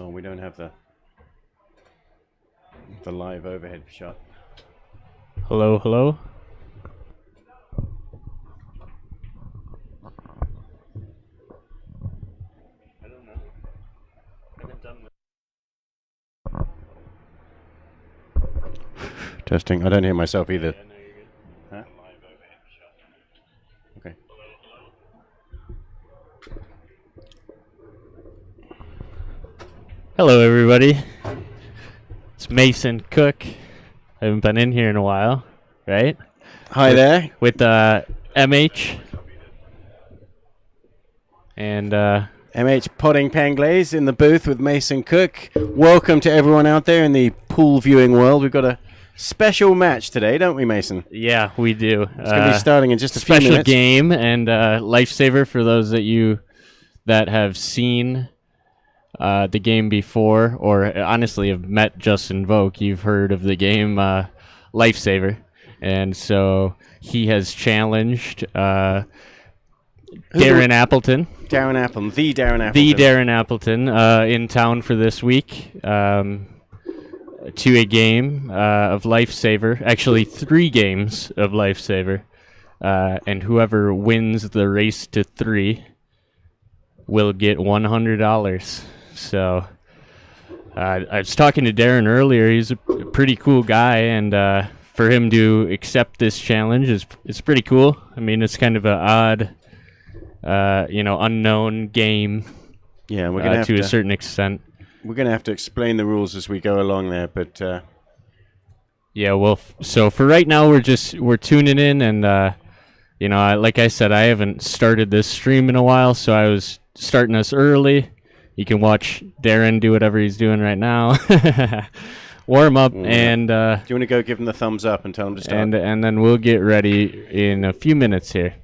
No, we don't have the live overhead shot. Hello, hello. I don't know. I haven't done Testing. I don't hear myself either. Yeah, no, you're good. Huh? Okay. Hello, everybody. It's Mason Cook. I haven't been in here in a while, right? Hi there. With MH. And MH Potting Panglaze in the booth with Mason Cook. Welcome to everyone out there in the pool viewing world. We've got a special match today, don't we, Mason? yeah, we do. It's going to be starting in just a few special minutes. game and Lifesaver for those that have seen the game before, or honestly have met Justin Volk. You've heard of the game Lifesaver, and so he has challenged Darren Appleton. Darren Appleton, the Darren Appleton. The Darren Appleton in town for this week to a game of Lifesaver. Actually, 3 games of Lifesaver, and whoever wins the race to 3 will get $100. So I was talking to Darren earlier. He's a pretty cool guy, and for him to accept this challenge is pretty cool. I mean, it's kind of an odd, unknown game. Yeah, we're gonna have to a certain extent. We're gonna have to explain the rules as we go along there, but yeah. Well, so for right now, we're tuning in, and like I said, I haven't started this stream in a while, so I was starting us early. You can watch Darren do whatever he's doing right now. Warm up, and do you want to go give him the thumbs up and tell him to start? And then we'll get ready in a few minutes here.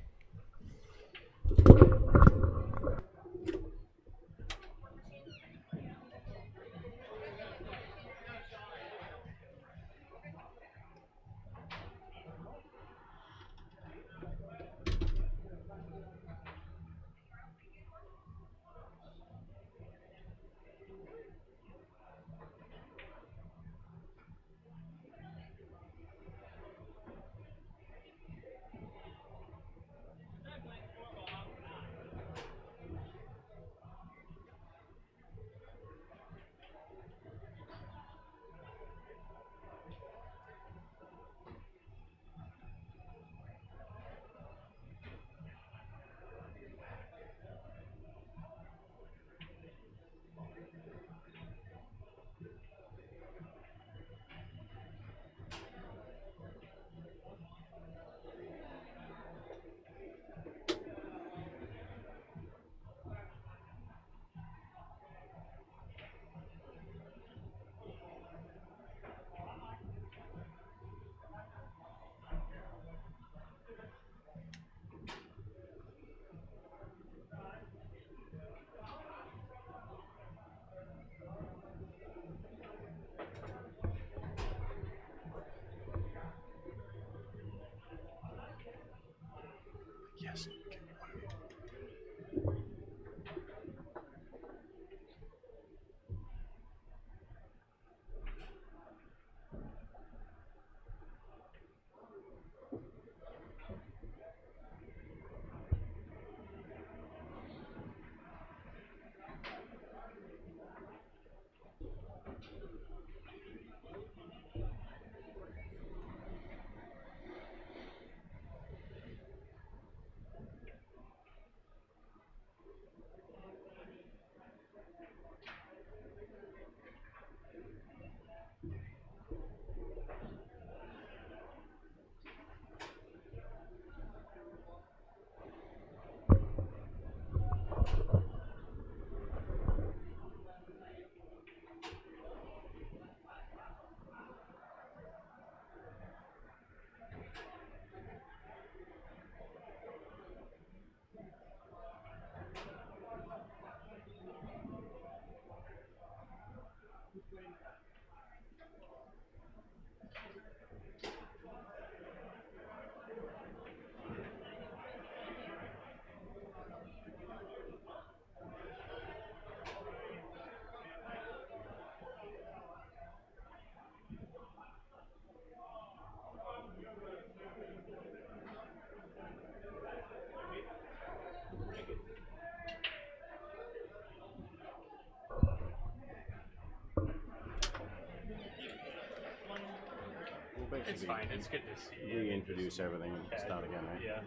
It's fine. It's good to see you. Reintroduce everything and start again, right? Yeah.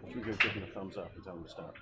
You can give them a thumbs up and tell them to start.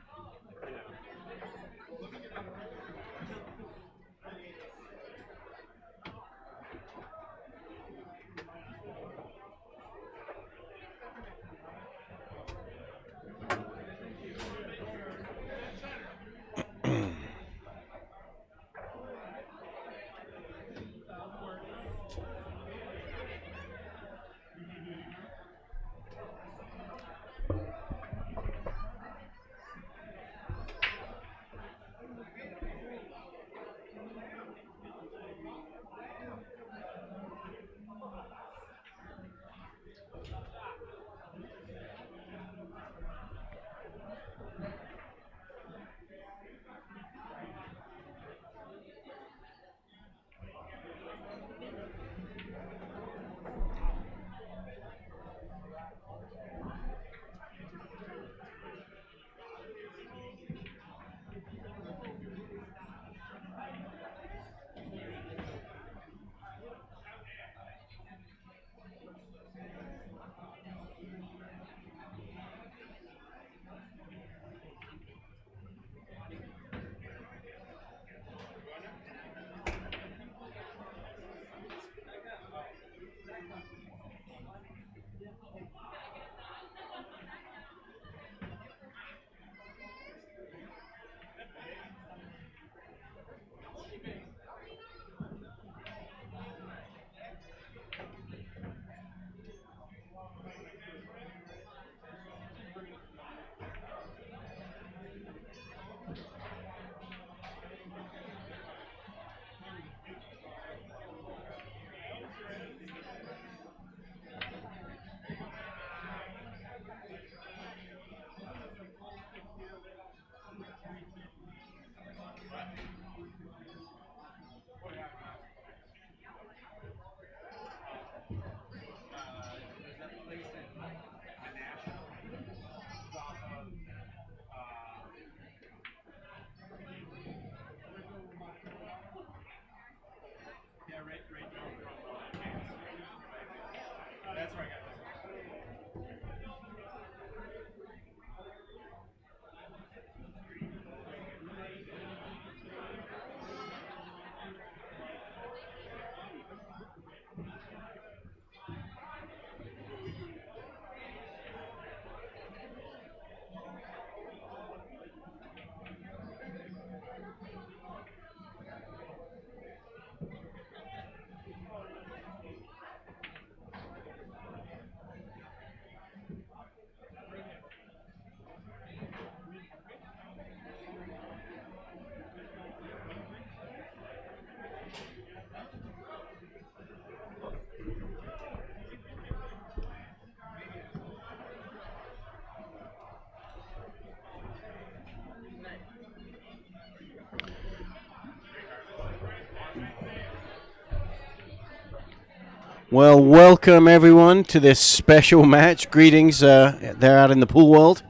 Well, welcome everyone to this special match. Greetings there out in the pool world.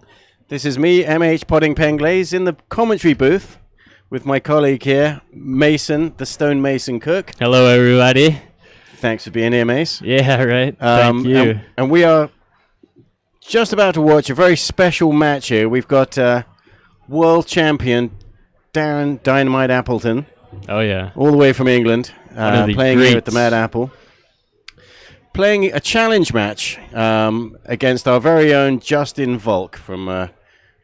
This is me, MH Podding Penglaze, in the commentary booth with my colleague here, Mason, the Stone Mason Cook. Hello, everybody. Thanks for being here, Mace. Yeah, right. Thank you. And we are just about to watch a very special match here. We've got world champion Darren Dynamite Appleton. Oh, yeah. All the way from England, playing here at the Mad Apple. Playing a challenge match against our very own Justin Volk from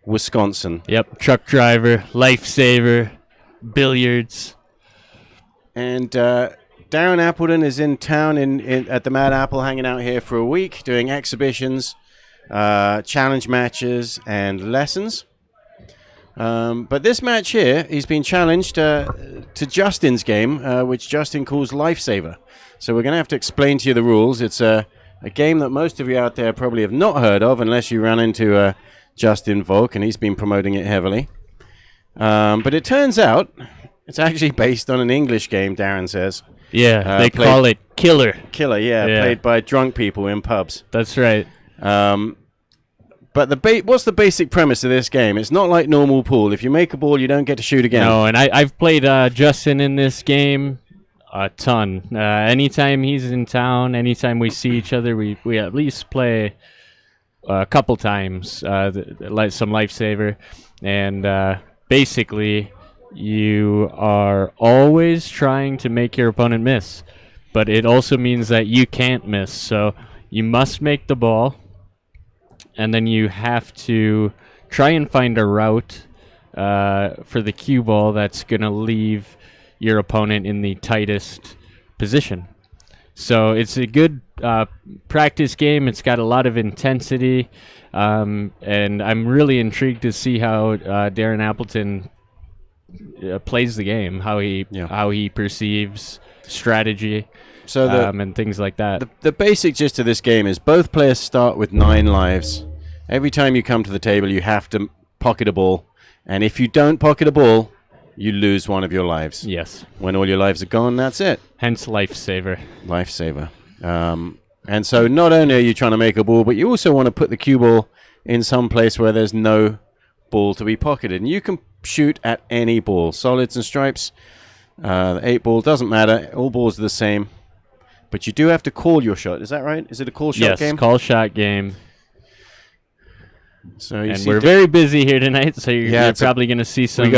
Wisconsin. Yep, truck driver, lifesaver, billiards. And Darren Appleton is in town at the Mad Apple, hanging out here for a week, doing exhibitions, challenge matches, and lessons. But this match here, he's been challenged to Justin's game, which Justin calls Lifesaver. So we're going to have to explain to you the rules. It's a game that most of you out there probably have not heard of unless you ran into Justin Volk, and he's been promoting it heavily. But it turns out It's actually based on an English game, Darren says. Yeah, they call it Killer. Killer, yeah, played by drunk people in pubs. That's right. But what's the basic premise of this game? It's not like normal pool. If you make a ball, you don't get to shoot again. No, and I've played Justin in this game a ton. Anytime he's in town, anytime we see each other, we at least play a couple times, like some Lifesaver. And basically, you are always trying to make your opponent miss. But it also means that you can't miss. So you must make the ball. And then you have to try and find a route for the cue ball that's going to leave your opponent in the tightest position. So it's a good practice game. It's got a lot of intensity. And I'm really intrigued to see how Darren Appleton plays the game, how he perceives strategy. So and things like that. The basic gist of this game is both players start with 9 lives. Every time you come to the table, you have to pocket a ball. And if you don't pocket a ball, you lose one of your lives. Yes. When all your lives are gone, that's it. Hence Lifesaver. Lifesaver. And so not only are you trying to make a ball, but you also want to put the cue ball in some place where there's no ball to be pocketed. And you can shoot at any ball. Solids and stripes. The 8 ball doesn't matter. All balls are the same. But you do have to call your shot. Is that right? Is it a call shot game? Yes, call shot game. So we're very busy here tonight, so you're probably going to see some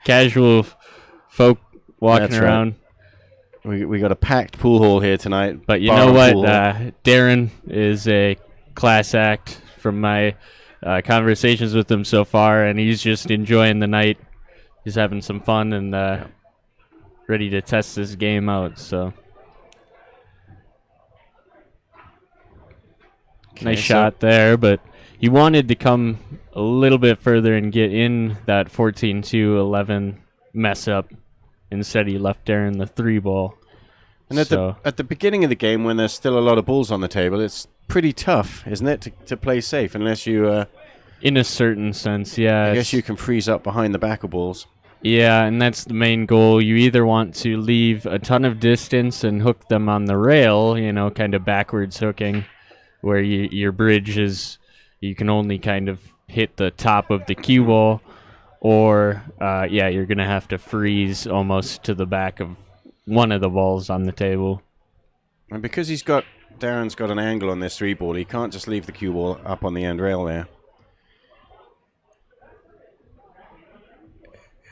casual folk walking around. Right. We got a packed pool hall here tonight. But you know what? Darren is a class act from my conversations with him so far, and he's just enjoying the night. He's having some fun and ready to test this game out. So. Okay, nice shot there, but he wanted to come a little bit further and get in that 14-11 mess up. Instead, he left Darren the 3 ball. And at the beginning of the game, when there's still a lot of balls on the table, it's pretty tough, isn't it, to play safe, unless you... in a certain sense, yeah. I guess you can freeze up behind the back of balls. Yeah, and that's the main goal. You either want to leave a ton of distance and hook them on the rail, kind of backwards hooking, where your bridge is, you can only kind of hit the top of the cue ball, or you're going to have to freeze almost to the back of one of the balls on the table. And because Darren's got an angle on this 3 ball, he can't just leave the cue ball up on the end rail there.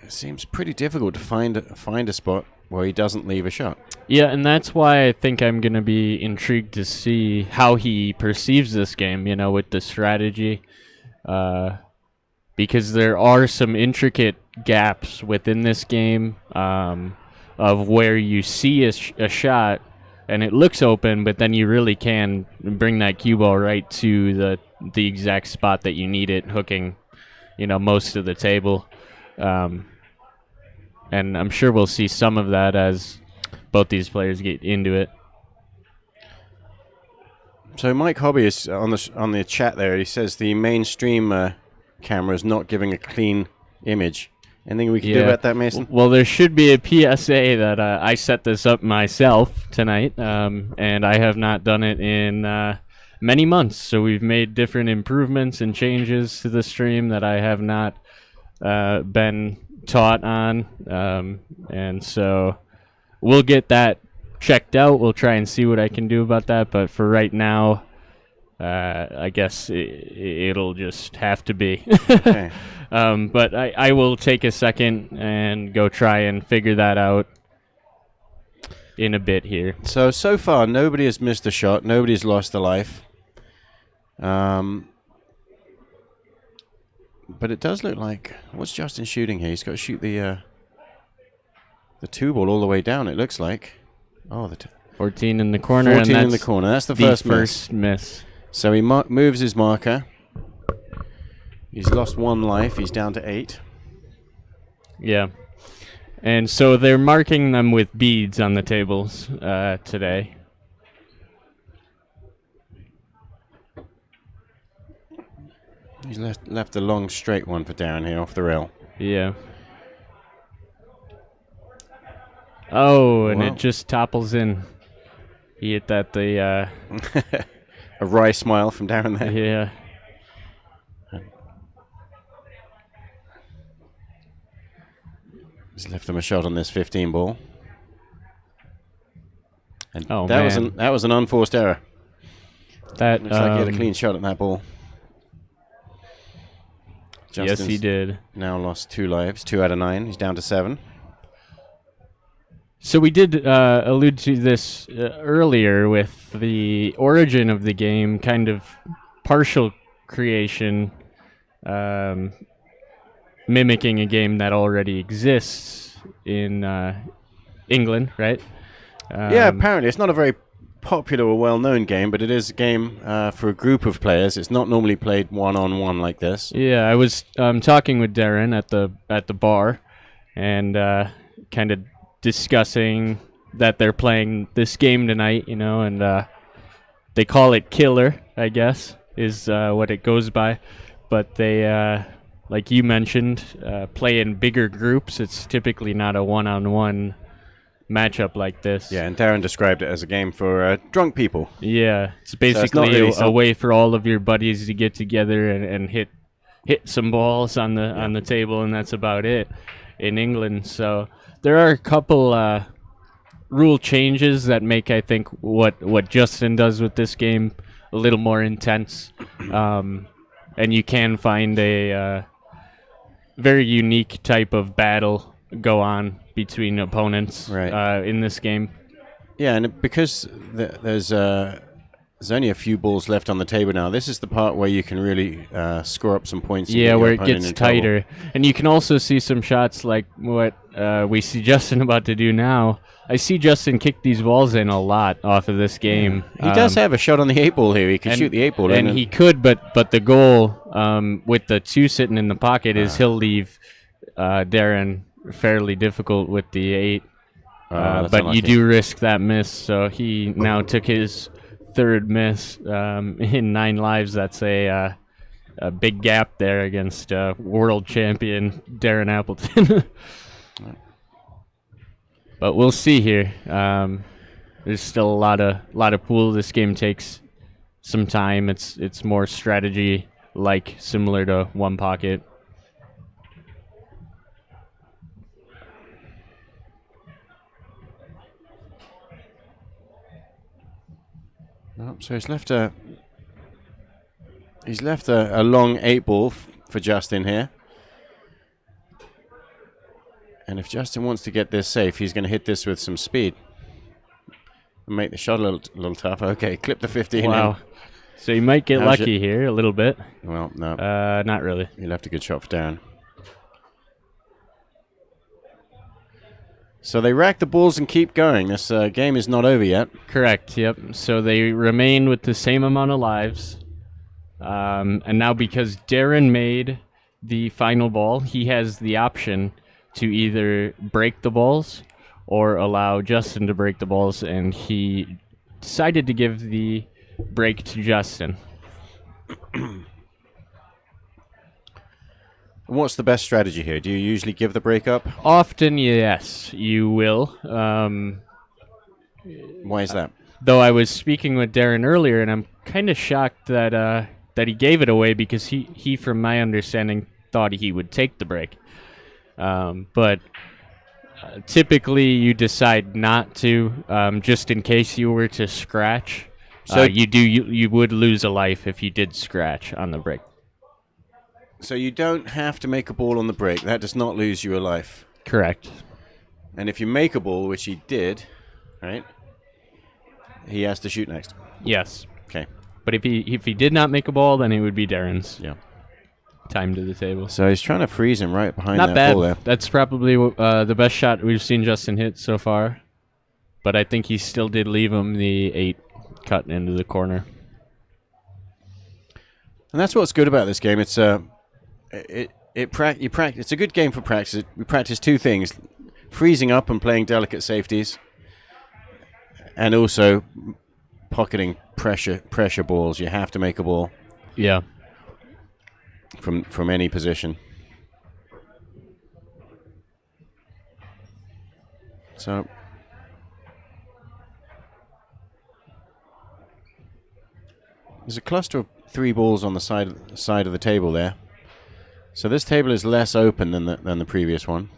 It seems pretty difficult to find a spot where he doesn't leave a shot. Yeah, and that's why I think I'm going to be intrigued to see how he perceives this game, with the strategy. Because there are some intricate gaps within this game of where you see a shot and it looks open, but then you really can bring that cue ball right to the exact spot that you need it, hooking, most of the table. And I'm sure we'll see some of that as both these players get into it. So Mike Hobby is on the chat there. He says the mainstream camera is not giving a clean image. Anything we can do about that, Mason? Well, there should be a PSA that I set this up myself tonight, and I have not done it in many months. So we've made different improvements and changes to the stream that I have not been taught on, and so we'll get that checked out. We'll try and see what I can do about that, but for right now, I guess it'll just have to be. Okay. But I will take a second and go try and figure that out in a bit here. So far, nobody has missed a shot. Nobody's lost a life. But it does look like... What's Justin shooting here? He's got to shoot the 2 ball all the way down, it looks like. Oh, 14 in the corner. 14 in the corner. That's the first miss. So he moves his marker. He's lost 1 life. He's down to 8. Yeah. And so they're marking them with beads on the tables today. He's left a long straight one for Darren here off the rail. Yeah. Oh, and Wow. it just topples in. He hit that A wry smile from Darren there. yeah. He's left him a shot on this 15 ball. And Oh, that man. was an unforced error. That Looks like he had a clean shot at that ball. yes, he did. Now lost 2 lives, 2 out of 9. He's down to 7. So we did allude to this earlier with the origin of the game, kind of partial creation, mimicking a game that already exists in England, right? Yeah, apparently. It's not a very popular or well-known game, but it is a game for a group of players. It's not normally played one-on-one like this. Yeah, I was talking with Darren at the bar, and kind of discussing that they're playing this game tonight, and they call it Killer, I guess, is what it goes by. But they, like you mentioned, play in bigger groups. It's typically not a one-on-one matchup like this. Yeah, and Darren described it as a game for drunk people. Yeah, it's basically really a way for all of your buddies to get together and hit some balls on the table, and that's about it in England. So there are a couple rule changes that make, I think, what Justin does with this game a little more intense, and you can find a very unique type of battle go on between opponents in this game. Yeah, and because there's only a few balls left on the table now, this is the part where you can really score up some points. Yeah, where it gets tighter. And you can also see some shots like what we see Justin about to do now. I see Justin kick these balls in a lot off of this game. He does have a shot on the 8 ball here. He can shoot the 8 ball. And he could, but the goal with the 2 sitting in the pocket is he'll leave Darren fairly difficult with the 8. But unlucky. you do risk that miss, so he now took his 3rd miss in 9 lives. That's a big gap there against world champion Darren Appleton. But we'll see here. There's still a lot of pool. This game takes some time. It's more strategy like, similar to One Pocket. So he's left a long 8 ball for Justin here. And if Justin wants to get this safe, he's going to hit this with some speed and make the shot a little tough. Okay, clip the 15 Wow. in. So you might get lucky here a little bit. Well, no. Not really. He left a good shot for Darren. So they rack the balls and keep going. This game is not over yet. Correct, yep. So they remain with the same amount of lives. And now because Darren made the final ball, he has the option to either break the balls or allow Justin to break the balls, and he decided to give the break to Justin. What's the best strategy here? Do you usually give the break up? Often, yes, you will. Why is that? Though I was speaking with Darren earlier, and I'm kind of shocked that he gave it away, because he, from my understanding, thought he would take the break. But typically you decide not to, just in case you were to scratch. So you would lose a life if you did scratch on the break. So you don't have to make a ball on the break. That does not lose you a life. Correct. And if you make a ball, which he did, right, he has to shoot next. Yes. Okay. But if he did not make a ball, then it would be Darren's. Yeah. Time to the table. So he's trying to freeze him right behind Not that bad. ball there. That's probably the best shot we've seen Justin hit so far. But I think he still did leave him the 8 cut into the corner. And that's what's good about this game. It's it's a good game for practice. We practice 2 things: freezing up and playing delicate safeties, and also pocketing pressure balls. You have to make a ball. Yeah. From any position. So There's a cluster of 3 balls on the side of the table there. So this table is less open than the previous one.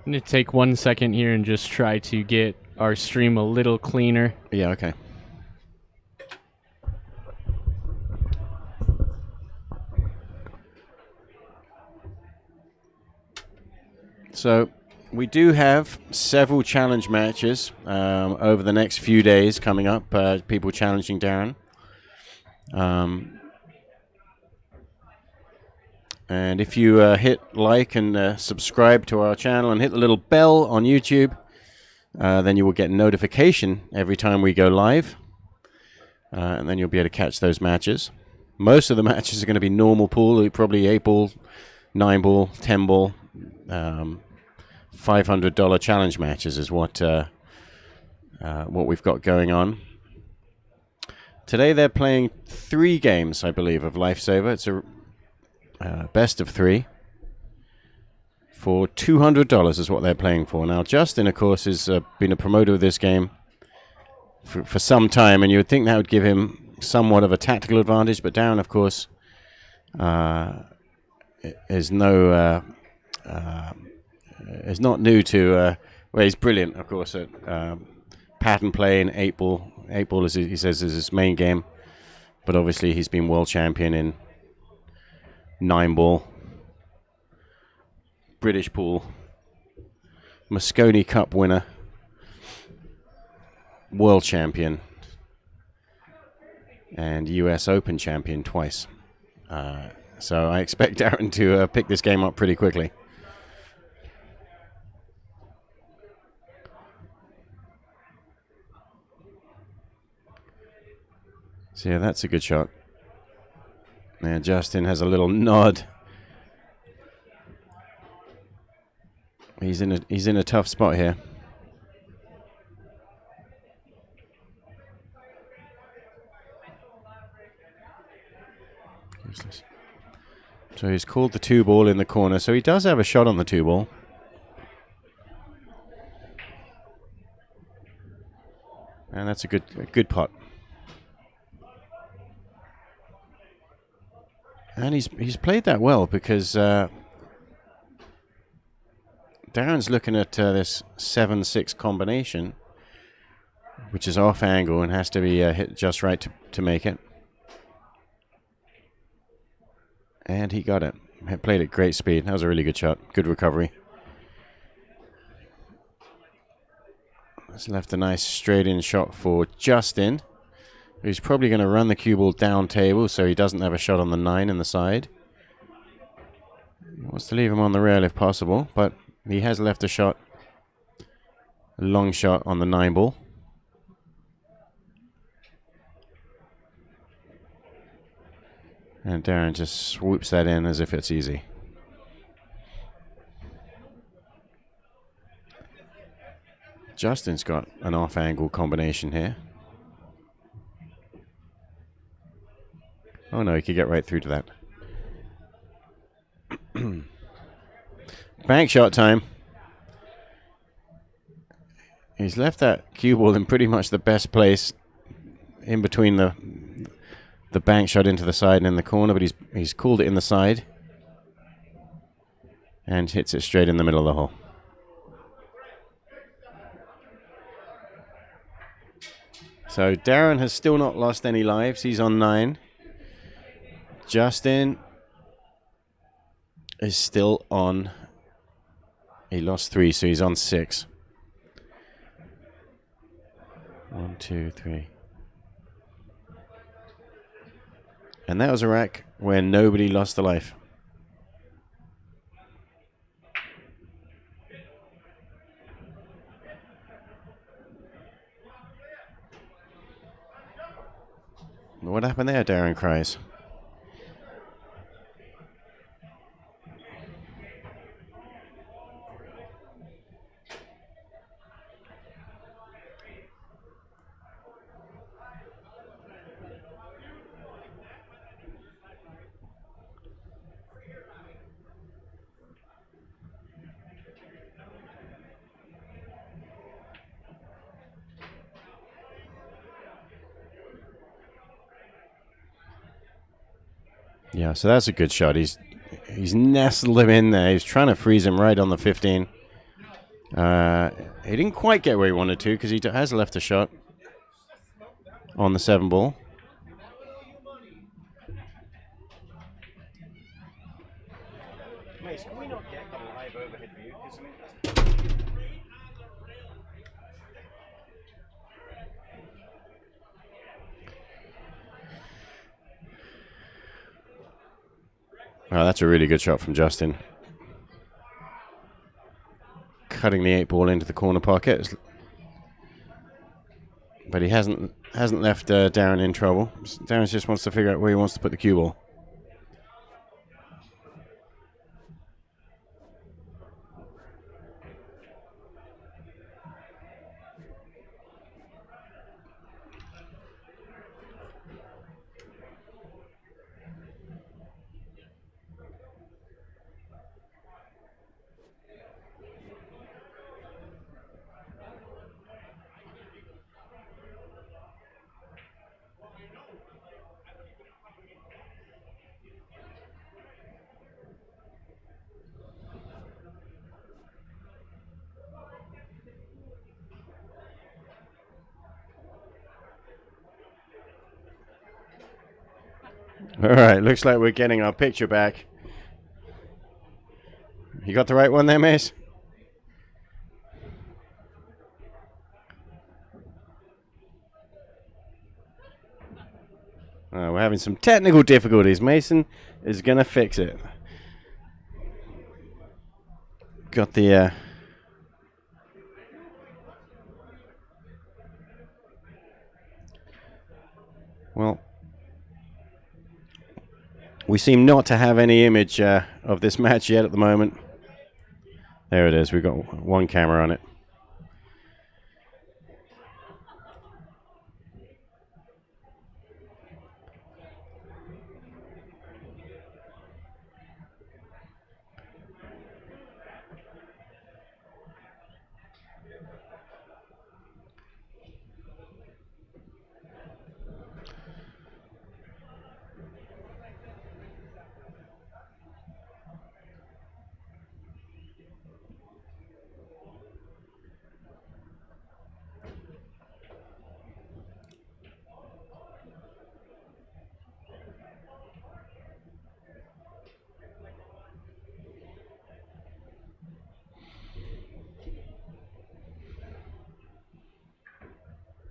I'm going to take 1 second here and just try to get our stream a little cleaner. Yeah, okay. So we do have several challenge matches over the next few days coming up. People challenging Darren. And if you hit like and subscribe to our channel and hit the little bell on YouTube, then you will get notification every time we go live. And then you'll be able to catch those matches. Most of the matches are going to be normal pool, probably 8 ball, 9 ball, 10 ball. $500 challenge matches is what we've got going on. Today they're playing 3 games, I believe, of Lifesaver. It's a best of 3 for $200 is what they're playing for. Now Justin, of course, has been a promoter of this game for some time, and you would think that would give him somewhat of a tactical advantage, but Darren, of course, is not new to well, he's brilliant, of course, at pattern play and 8 ball. 8 ball, as he says, is his main game, but obviously he's been world champion in 9 ball, British pool, Moscone Cup winner, world champion, and US Open champion twice. So I expect Darren to pick this game up pretty quickly. So yeah, that's a good shot. And Justin has a little nod. He's in a tough spot here. So he's called the 2 ball in the corner. So he does have a shot on the 2 ball. And that's a good putt. And he's played that well because Darren's looking at this 7-6 combination, which is off angle and has to be hit just right to make it. And he got it. He played at great speed. That was a really good shot. Good recovery. That's left a nice straight-in shot for Justin. He's probably going to run the cue ball down table so he doesn't have a shot on the 9 in the side. He wants to leave him on the rail if possible, but he has left a shot, a long shot on the 9 ball. And Darren just swoops that in as if it's easy. Justin's got an off-angle combination here. Oh no, he could get right through to that. Bank shot time. He's left that cue ball in pretty much the best place in between the bank shot into the side and in the corner, but he's called it in the side and hits it straight in the middle of the hole. So Darren has still not lost any lives. He's on 9. Justin is still on. He lost 3, so he's on 6. 1, 2, 3. And that was a rack where nobody lost a life. What happened there? Darren cries. Yeah, so that's a good shot. He's nestled him in there. He's trying to freeze him right on the 15. He didn't quite get where he wanted to because he has left a shot on the 7 ball. Mace, can we not get a live overhead view? Oh, that's a really good shot from Justin. Cutting the 8 ball into the corner pocket. But he hasn't left Darren in trouble. Darren just wants to figure out where he wants to put the cue ball. All right, looks like we're getting our picture back. You got the right one there, Mace? We're having some technical difficulties. Mason is going to fix it. Got the... Well... We seem not to have any image of this match yet at the moment. There it is. We've got one camera on it.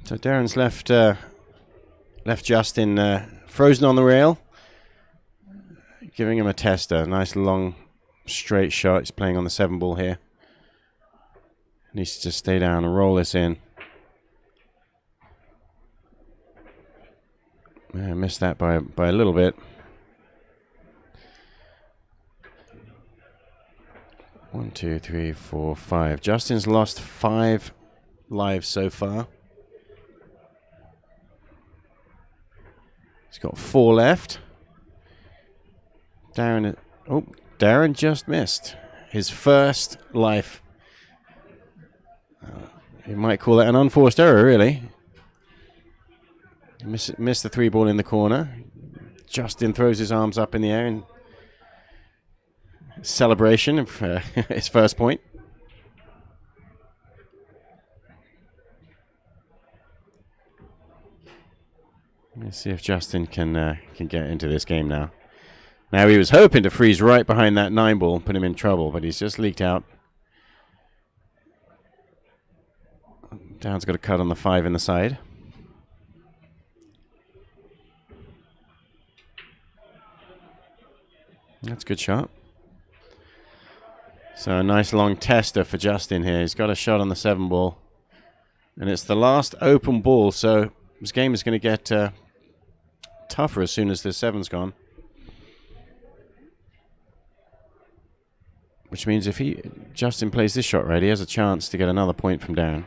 So Darren's left Justin frozen on the rail, giving him a tester. Nice long straight shot. He's playing on the 7 ball here. Needs to just stay down and roll this in. Yeah, missed that by a little bit. 1, 2, 3, 4, 5. Justin's lost 5 lives so far. He's got 4 left. Darren just missed his first life. You might call that an unforced error, really. Missed the 3 ball in the corner. Justin throws his arms up in the air in celebration of his first point. Let's see if Justin can get into this game now. Now he was hoping to freeze right behind that 9 ball and put him in trouble, but he's just leaked out. Darren's got a cut on the 5 in the side. That's a good shot. So a nice long tester for Justin here. He's got a shot on the 7 ball. And it's the last open ball, so this game is going to get tougher as soon as the 7's gone. Which means if Justin plays this shot right, he has a chance to get another point from Darren.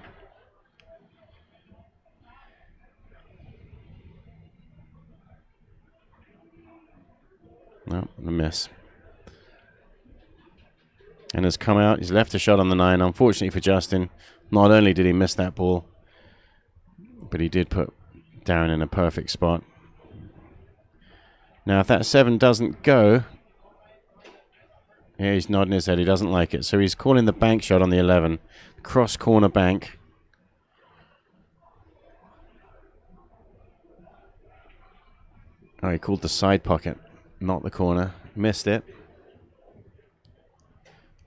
No, a miss. And has come out. He's left a shot on the 9. Unfortunately for Justin, not only did he miss that ball, but he did put Darren in a perfect spot. Now, if that 7 doesn't go, yeah, he's nodding his head. He doesn't like it. So he's calling the bank shot on the 11. Cross corner bank. Oh, he called the side pocket, not the corner. Missed it.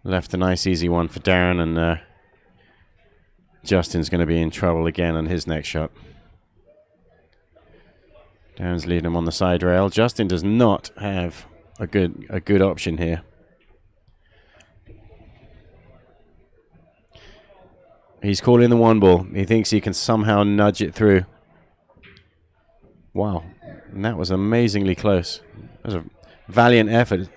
Left a nice easy one for Darren, and Justin's going to be in trouble again on his next shot. Darren's leading him on the side rail. Justin does not have a good option here. He's calling the 1 ball. He thinks he can somehow nudge it through. Wow. And that was amazingly close. That was a valiant effort.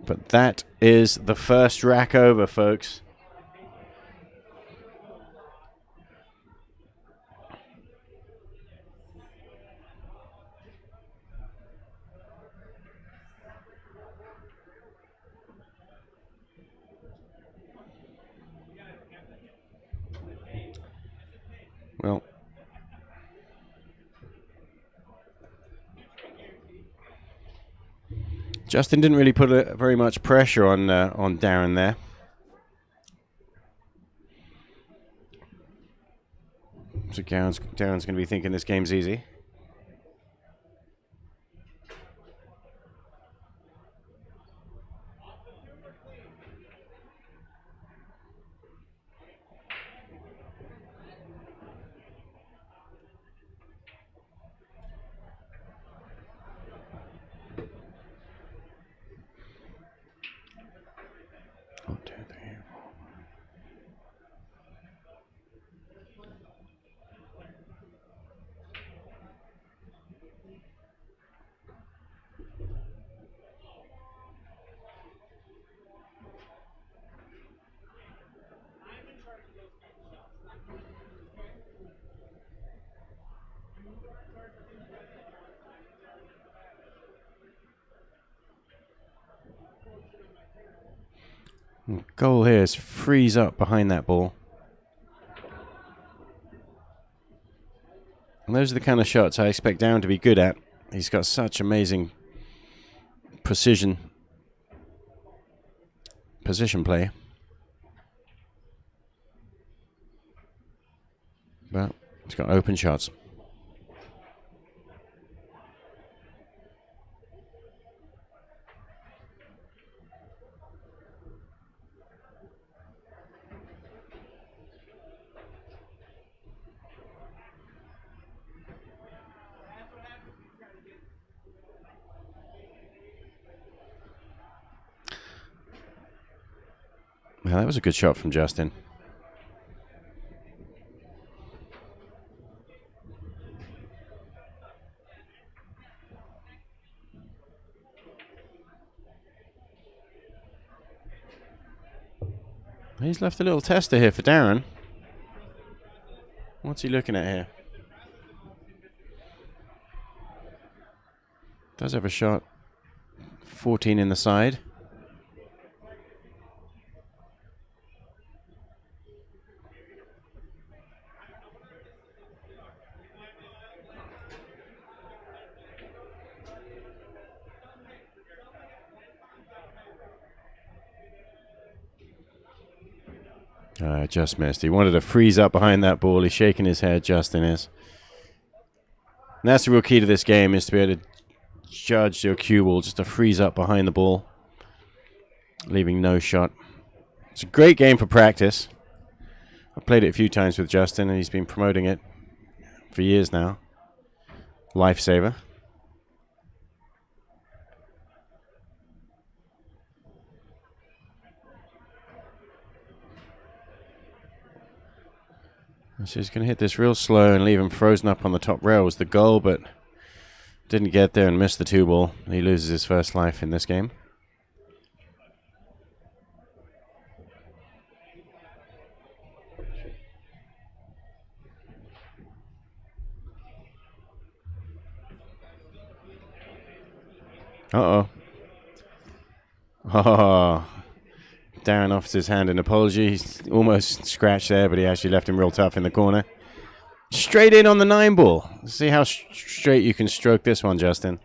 But that is the first rack over, folks. Well, Justin didn't really put very much pressure on Darren there. So Darren's going to be thinking this game's easy. Goal here is freeze up behind that ball. And those are the kind of shots I expect Darren to be good at. He's got such amazing position play. But he's got open shots. Yeah, that was a good shot from Justin. He's left a little tester here for Darren. What's he looking at here? Does have a shot. 14 in the side. Just missed. He wanted to freeze up behind that ball. He's shaking his head, Justin is. And that's the real key to this game, is to be able to judge your cue ball, just to freeze up behind the ball, leaving no shot. It's a great game for practice. I've played it a few times with Justin, and he's been promoting it for years now. Lifesaver. So he's going to hit this real slow and leave him frozen up on the top rail was the goal, but didn't get there and missed the 2 ball. He loses his first life in this game. Uh-oh. Oh. Darren offers his hand in apology. He's almost scratched there, but he actually left him real tough in the corner. Straight in on the 9 ball. See how straight you can stroke this one, Justin.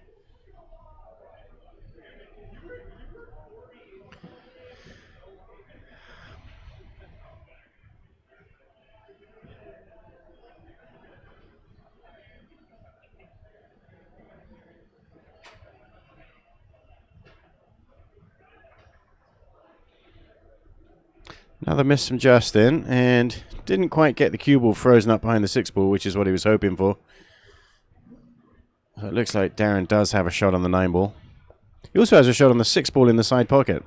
Another miss from Justin, and didn't quite get the cue ball frozen up behind the 6 ball, which is what he was hoping for. So it looks like Darren does have a shot on the 9 ball. He also has a shot on the 6 ball in the side pocket,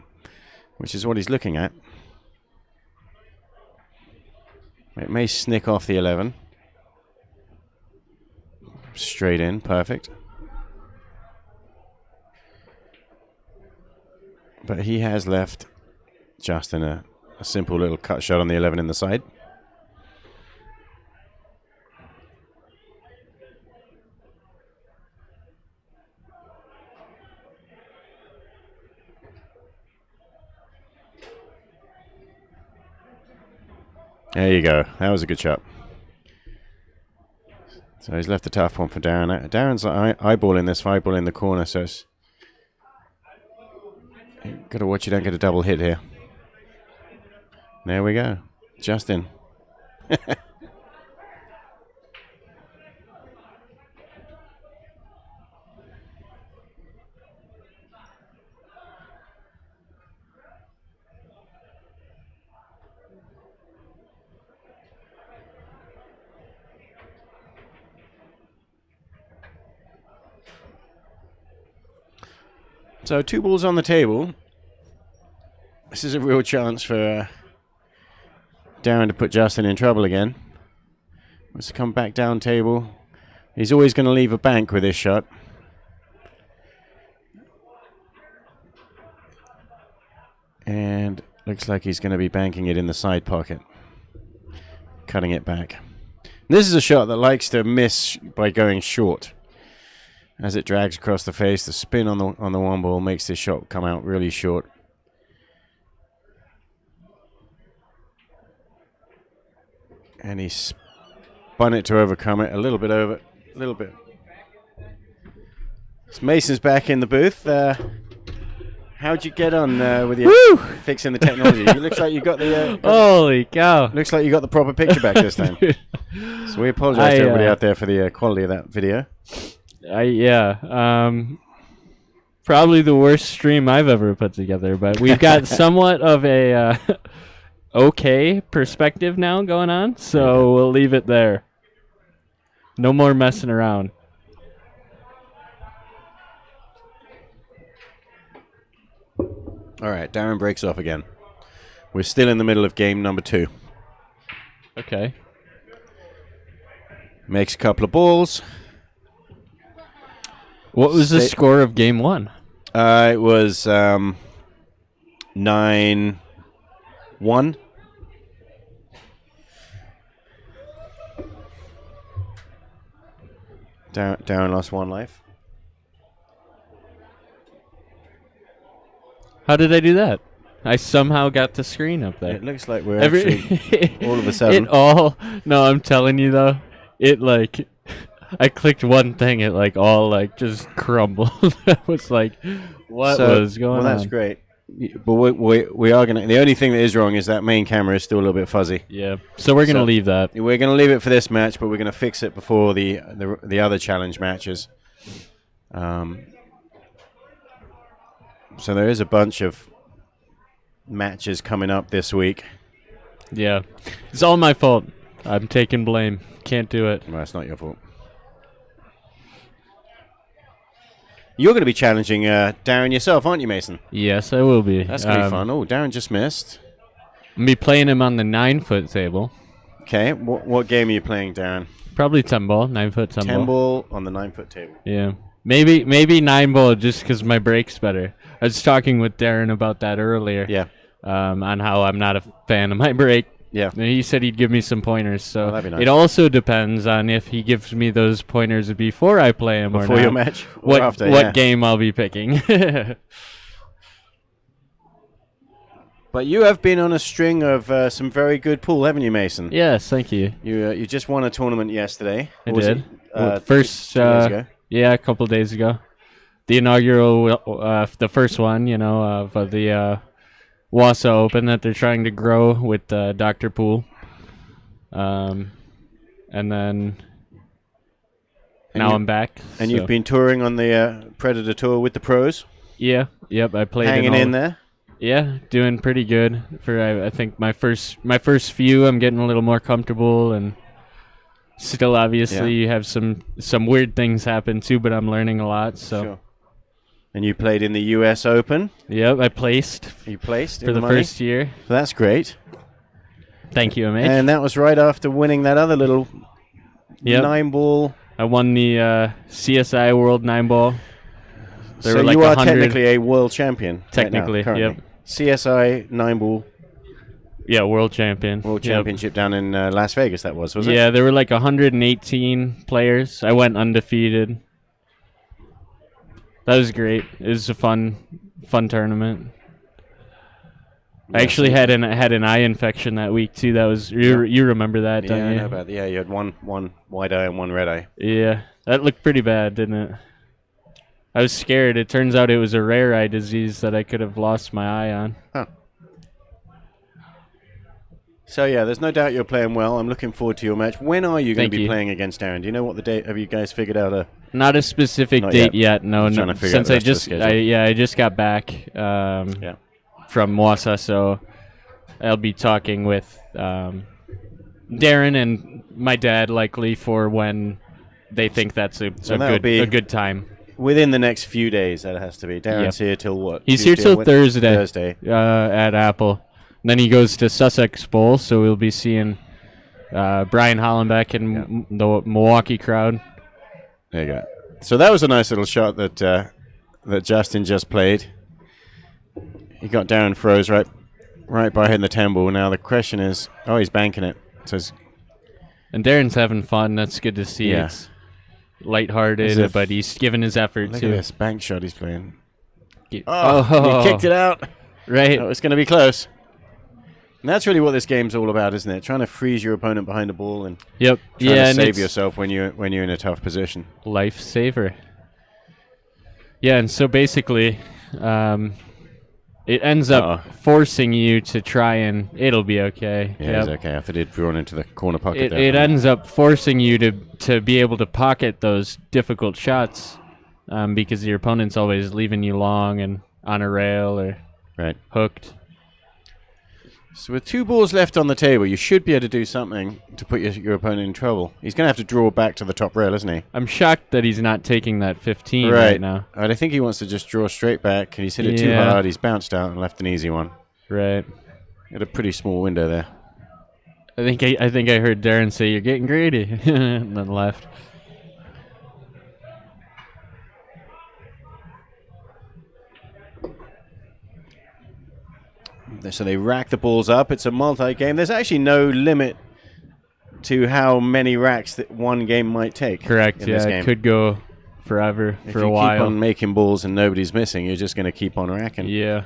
which is what he's looking at. It may snick off the 11. Straight in, perfect. But he has left Justin a simple little cut shot on the 11 in the side. There you go. That was a good shot. So he's left a tough one for Darren. Darren's eyeballing this 5 ball in the corner, so it's... Got to watch you don't get a double hit here. There we go. Justin. So 2 balls on the table. This is a real chance for Darren to put Justin in trouble again. Wants to come back down table. He's always going to leave a bank with this shot. And looks like he's going to be banking it in the side pocket. Cutting it back. This is a shot that likes to miss by going short. As it drags across the face, the spin on the 1 ball makes this shot come out really short. And he spun it to overcome it. A little bit over. A little bit. So Mason's back in the booth. How'd you get on with your fixing the technology? It looks like you got the... Holy cow. Looks like you got the proper picture back this time. So we apologize to everybody out there for the quality of that video. Probably the worst stream I've ever put together, but we've got somewhat of a... okay perspective now going on, so we'll leave it there. No more messing around. All right, Darren breaks off again. We're still in the middle of game number 2. Okay. Makes a couple of balls. What was the score of game 1? It was 9-1. Darren lost 1 life. How did I do that? I somehow got the screen up there. It looks like we're actually all of a sudden. No, I'm telling you though, it like, I clicked one thing, it like all like just crumbled. I was like, what was going on? Well, that's great. But we are gonna. The only thing that is wrong is that main camera is still a little bit fuzzy. Yeah. So we're gonna leave that. We're gonna leave it for this match, but we're gonna fix it before the other challenge matches. So there is a bunch of matches coming up this week. Yeah. It's all my fault. I'm taking blame. Can't do it. Well, it's not your fault. You're going to be challenging Darren yourself, aren't you, Mason? Yes, I will be. That's going to be fun. Oh, Darren just missed. I'm going to be playing him on the 9-foot table. Okay. What game are you playing, Darren? Probably 10-ball, 9-foot 10-ball. 10-ball on the 9-foot table. Yeah. Maybe 9-ball just because my break's better. I was talking with Darren about that earlier. Yeah. On how I'm not a fan of my break. Yeah. And he said he'd give me some pointers. So that'd be nice. It also depends on if he gives me those pointers before I play him or not. Before your match? What, after, what game I'll be picking. But you have been on a string of some very good pool, haven't you, Mason? Yes, thank you. You just won a tournament yesterday. I Or was did. it, First, 2 days ago? yeah, a couple days ago. The inaugural, the first one, of the Wausau Open that they're trying to grow with Dr. Pool. And then now I'm back. And you've been touring on the Predator Tour with the pros? Yeah, yep, I played Hanging in there? Yeah, doing pretty good. For I think my first few, I'm getting a little more comfortable, and still obviously you have some weird things happen too, but I'm learning a lot. So. Sure. And you played in the U.S. Open? Yep, I placed. You placed for the first year. So that's great. Thank you, Mitch. And that was right after winning that other little 9-ball. I won the CSI World 9-ball. So you are technically a world champion. Technically, right now, yep. CSI 9-ball. Yeah, world champion. World championship down in Las Vegas, that was it? Yeah, there were like 118 players. I went undefeated. That was great. It was a fun tournament. I actually had an eye infection that week too. That was you remember that, don't you? I know about that. Yeah, you had one white eye and one red eye. Yeah, that looked pretty bad, didn't it? I was scared. It turns out it was a rare eye disease that I could have lost my eye on. Huh. So yeah, there's no doubt you're playing well. I'm looking forward to your match. When are you going to be playing against Darren? Do you know what the date? Have you guys figured out Not a specific date yet. No. Since I just got back from Wausau, so I'll be talking with Darren and my dad likely for when they think that's a good time. Within the next few days, that has to be. Darren's here till what? He's here till Thursday. At Apple. And then he goes to Sussex Bowl, so we'll be seeing Brian Hollenbeck and the Milwaukee crowd. There you go. So that was a nice little shot that Justin just played. He got Darren froze right by hitting the 10 ball. Now the question is, he's banking it. And Darren's having fun. That's good to see. Yeah. It's lighthearted, but he's giving his effort Look too. at this bank shot he's playing. He Oh, kicked it out. Right. It's going to be close. And that's really what this game's all about, isn't it? Trying to freeze your opponent behind the ball and trying to save yourself when you're in a tough position. Lifesaver. Yeah, and so basically, it ends up forcing you to try and it'll be okay. Yeah, it's okay. After they'd drawn into the corner pocket, it ends up forcing you to be able to pocket those difficult shots because your opponent's always leaving you long and on a rail or hooked. So with 2 balls left on the table, you should be able to do something to put your opponent in trouble. He's going to have to draw back to the top rail, isn't he? I'm shocked that he's not taking that 15 right now. I think he wants to just draw straight back. He's hit it too hard. He's bounced out and left an easy one. Right. Had a pretty small window there. I think I heard Darren say, "You're getting greedy," and then left. So they rack the balls up. It's a multi-game. There's actually no limit to how many racks that one game might take. Correct. This game. It could go forever for a while. If you keep on making balls and nobody's missing, you're just going to keep on racking. Yeah.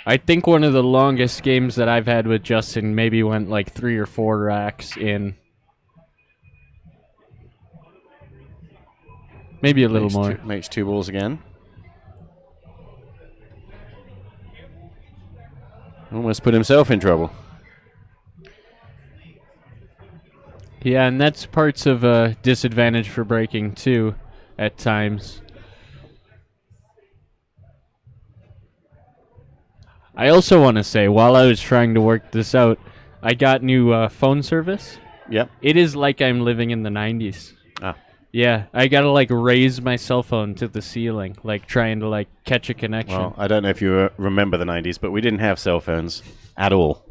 I think one of the longest games that I've had with Justin maybe went like 3 or 4 racks in. Maybe a little more. Makes 2 balls again. Almost put himself in trouble. Yeah, and that's parts of a disadvantage for breaking too, at times. I also want to say, while I was trying to work this out, I got new phone service. Yep. It is like I'm living in the 90s. Ah. Yeah, I gotta like raise my cell phone to the ceiling, like trying to like catch a connection. Well, I don't know if you remember the 90s, but we didn't have cell phones at all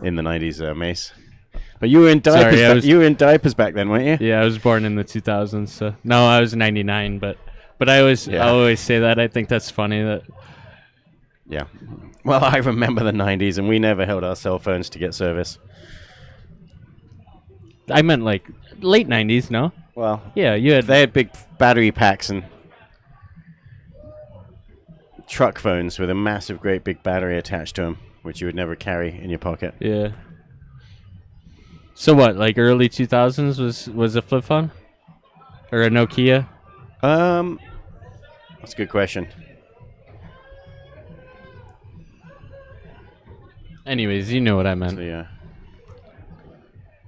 in the 90s, Mace. But you were in diapers. You were in diapers back then, weren't you? Yeah, I was born in the 2000s. So no, I was 99, but I always say that. I think that's funny that. Yeah. Well, I remember the 90s, and we never held our cell phones to get service. I meant like late 90s, no? Well, yeah, they had big battery packs and truck phones with a massive, great big battery attached to them which you would never carry in your pocket. Yeah. So what? Like early 2000s was a flip phone, or a Nokia? That's a good question. Anyways, you know what I meant. So, yeah.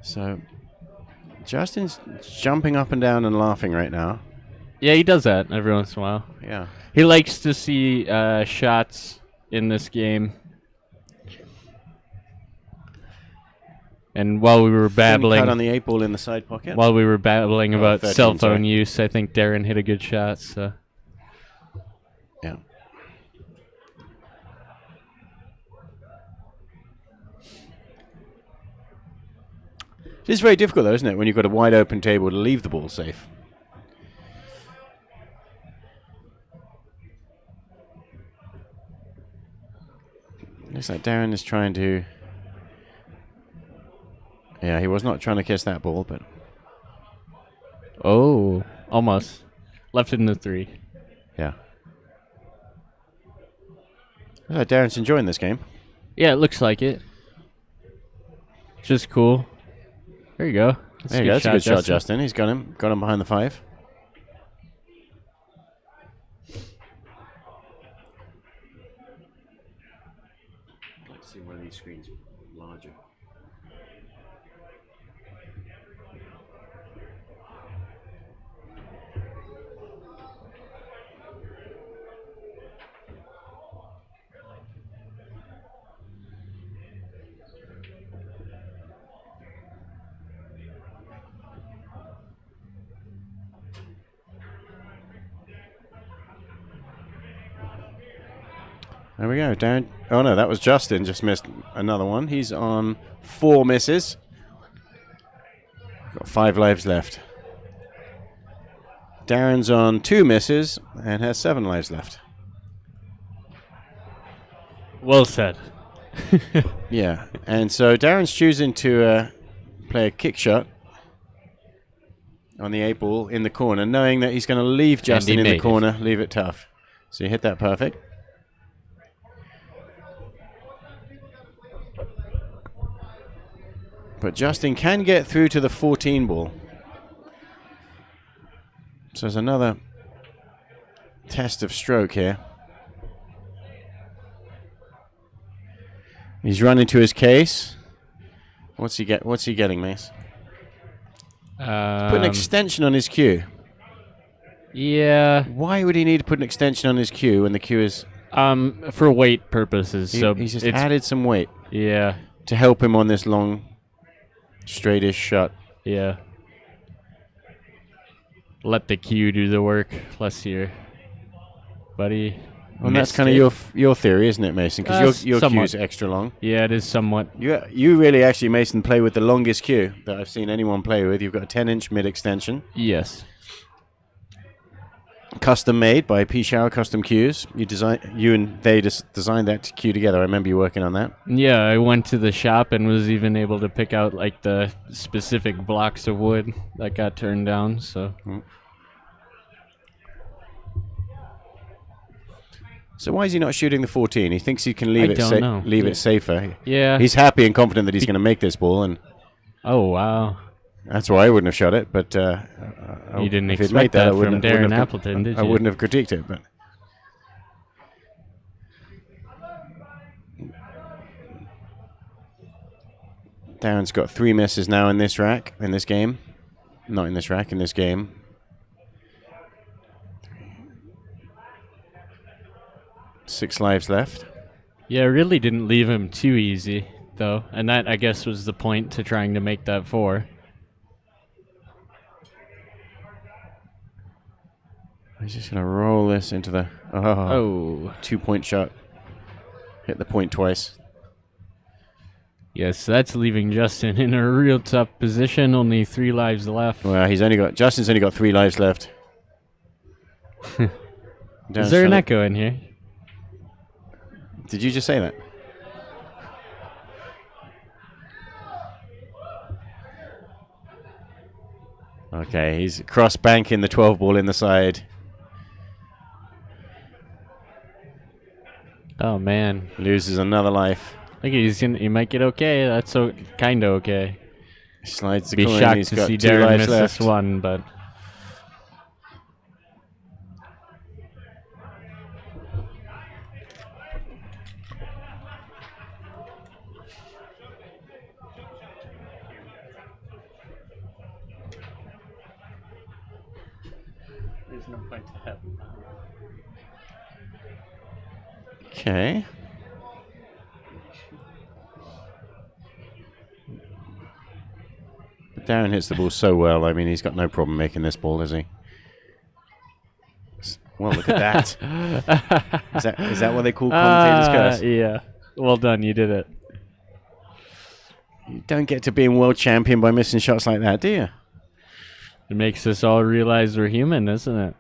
So Justin's jumping up and down and laughing right now. Yeah, he does that every once in a while. Yeah. He likes to see shots in this game. And while we were babbling, Cut on the 8 ball in the side pocket. while we were babbling about 13, cell phone sorry. use, I think Darren hit a good shot. So Yeah. It is very difficult, though, isn't it, when you've got a wide open table to leave the ball safe? Looks like Darren is trying to... Yeah, he was not trying to kiss that ball, but... oh, almost left it in the 3. Yeah. Looks like Darren's enjoying this game. Yeah, it looks like it. Just cool. There you go. There you go. That's a good shot, Justin. He's got him behind the 5. I'd like to see one of these screens larger. There we go, Darren. Oh no, that was Justin. Just missed another one. He's on 4 misses. Got 5 lives left. Darren's on 2 misses and has 7 lives left. Well said. Yeah, and so Darren's choosing to play a kick shot on the 8 ball in the corner, knowing that he's going to leave Justin in the corner, leave it tough. So you hit that perfect. But Justin can get through to the 14 ball. So there's another test of stroke here. He's running to his case. What's he getting, Mace? Put an extension on his cue. Yeah. Why would he need to put an extension on his cue when the cue is... for weight purposes. So he's just added some weight. Yeah. To help him on this long, straightish shot. Yeah. Let the cue do the work. Less your buddy. Well, that's kind of your theory, isn't it, Mason? Because your cue is extra long. Yeah, it is somewhat. You really actually, Mason, play with the longest cue that I've seen anyone play with. You've got a 10-inch mid extension. Yes. Custom made by P Shower Custom Cues. You and they just designed that cue together. I remember you working on that. Yeah, I went to the shop and was even able to pick out like the specific blocks of wood that got turned down. So. So why is he not shooting the 14? He thinks he can leave it safer. Yeah. He's happy and confident that he's going to make this ball, and oh wow. That's why I wouldn't have shot it, but you didn't expect that from Darren Appleton, did you? I wouldn't have critiqued it, but Darren's got 3 misses now in this rack, in this game. Not in this rack, in this game. Six lives left. Yeah, it really didn't leave him too easy, though. And that, I guess, was the point to trying to make that 4. He's just going to roll this into the... Oh. 2-point shot. Hit the point twice. Yes, that's leaving Justin in a real tough position. Only 3 lives left. Well, Justin's only got 3 lives left. Is there an echo in here? Did you just say that? Okay, he's cross banking the 12 ball in the side. Oh, man. Loses another life. think he might get okay. That's so kind of okay. Slides the Be coin. shocked He's to got see 2 Darren lives miss left. this one, but there's no point to have. Okay. Darren hits the ball so well. I mean, he's got no problem making this ball, does he? Well, look at that. Is that what they call commentators' curse? Yeah. Well done. You did it. You don't get to being world champion by missing shots like that, do you? It makes us all realize we're human, isn't it?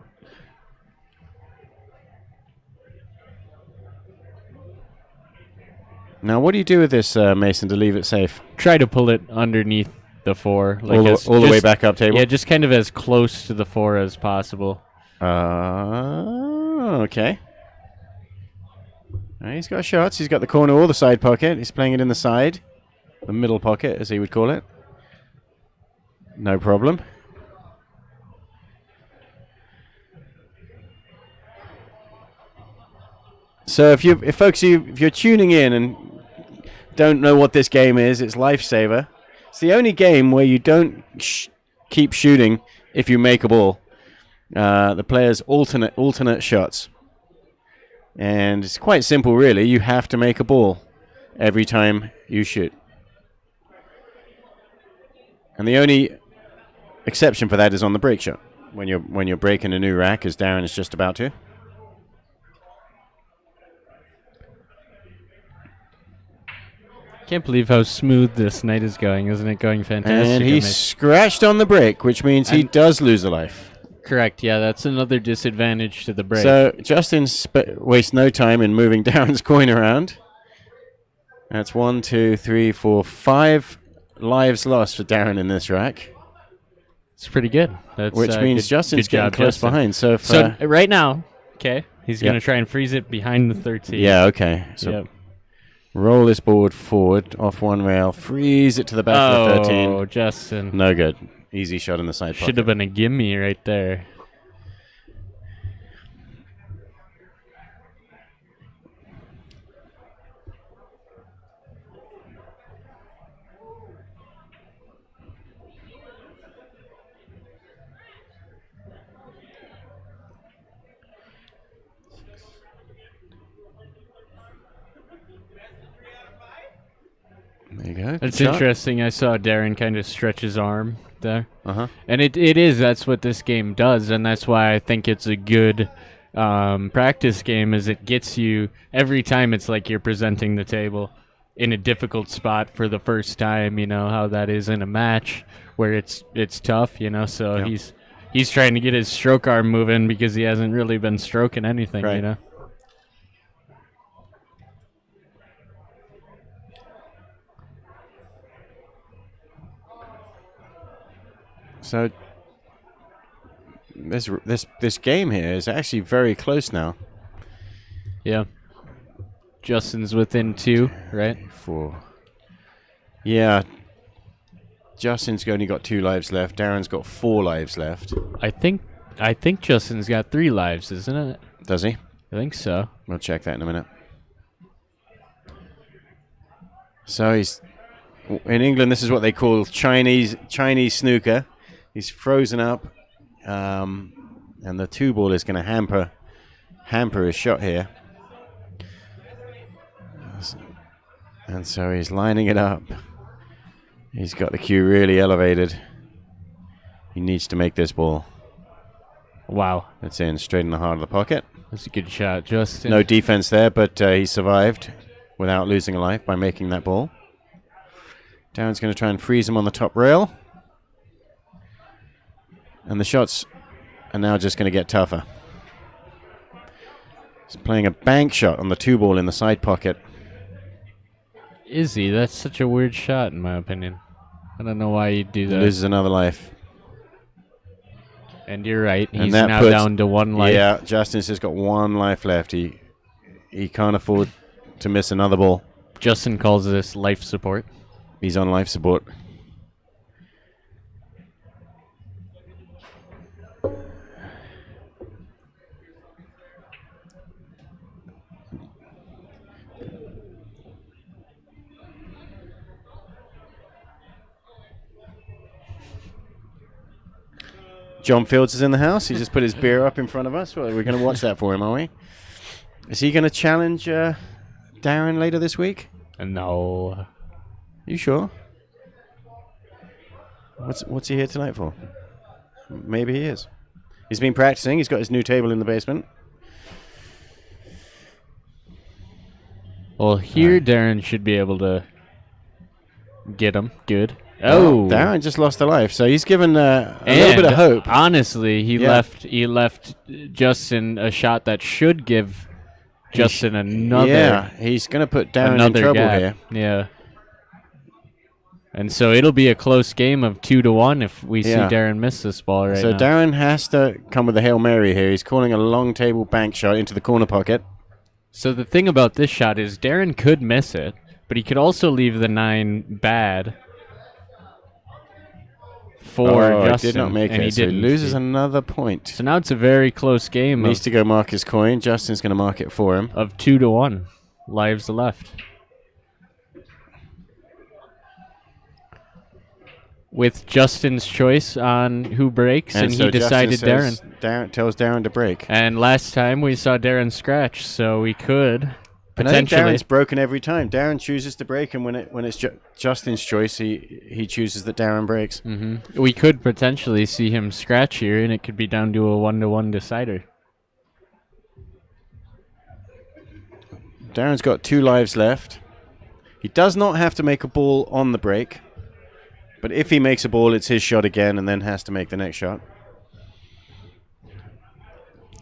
Now, what do you do with this, Mason, to leave it safe? Try to pull it underneath the 4. All the way back up table? Yeah, just kind of as close to the 4 as possible. Okay. He's got shots. He's got the corner or the side pocket. He's playing it in the side. The middle pocket, as he would call it. No problem. So if you're tuning in and don't know what this game is, it's Lifesaver. It's the only game where you don't keep shooting if you make a ball. The players alternate shots. And it's quite simple, really. You have to make a ball every time you shoot. And the only exception for that is on the break shot, when you're breaking a new rack, as Darren is just about to. Can't believe how smooth this night is going. Isn't it going fantastic? And he scratched on the break, which means he does lose a life. Correct, yeah, that's another disadvantage to the break. So Justin wastes no time in moving Darren's coin around. That's 1, 2, 3, 4, 5 lives lost for Darren in this rack. It's pretty good. That's, which means Justin's getting close behind. So right now, okay, he's going to try and freeze it behind the 13. Yeah, okay. So roll this board forward, off one rail, freeze it to the back of the 13. Oh, Justin. No good. Easy shot in the side pocket. Should have been a gimme right there. There you go. It's interesting. I saw Darren kind of stretch his arm there. And that's what this game does, and that's why I think it's a good practice game, is it gets you every time. It's like you're presenting the table in a difficult spot for the first time. You know how that is in a match where it's tough, you know, so he's trying to get his stroke arm moving because he hasn't really been stroking anything, you know. So this game here is actually very close now. Yeah. Justin's within 2, right? 4. Yeah. Justin's only got 2 lives left. Darren's got 4 lives left. I think Justin's got 3 lives, isn't it? Does he? I think so. We'll check that in a minute. So he's in England. This is what they call Chinese snooker. He's frozen up, and the 2 ball is going to hamper his shot here. And so he's lining it up. He's got the cue really elevated. He needs to make this ball. Wow. That's in, straight in the heart of the pocket. That's a good shot, Justin. No defense there, but he survived without losing a life by making that ball. Darren's going to try and freeze him on the top rail. And the shots are now just going to get tougher. He's playing a bank shot on the 2 ball in the side pocket. Is he? That's such a weird shot, in my opinion. I don't know why you'd do that. Loses another life. And you're right. He's now down to 1 life. Yeah, Justin's just got 1 life left. He can't afford to miss another ball. Justin calls this life support. He's on life support. John Fields is in the house. He just put his beer up in front of us. Well, we're going to watch that for him, are we? Is he going to challenge Darren later this week? No. You sure? What's he here tonight for? Maybe he is. He's been practicing. He's got his new table in the basement. Well, here Darren should be able to get him. Good. Oh, Darren just lost a life, so he's given a little bit of hope. Honestly, he left Justin a shot that should give Justin another. Yeah, he's going to put Darren in trouble here. Yeah. And so it'll be a close game of 2-1 if we see Darren miss this ball right now. So Darren has to come with a Hail Mary here. He's calling a long table bank shot into the corner pocket. So the thing about this shot is Darren could miss it, but he could also leave the 9 bad for Justin. He did not make it, so he loses another point. So now it's a very close game. Needs to go mark his coin. Justin's going to mark it for him. Of 2-1. Lives left. With Justin's choice on who breaks, and so he decided Justin tells Darren to break. And last time we saw Darren scratch, so we could potentially. I think Darren's broken every time. Darren chooses to break, and when it's Justin's choice, he chooses that Darren breaks. Mm-hmm. We could potentially see him scratch here, and it could be down to a 1-1 decider. Darren's got 2 lives left. He does not have to make a ball on the break. But if he makes a ball, it's his shot again, and then has to make the next shot.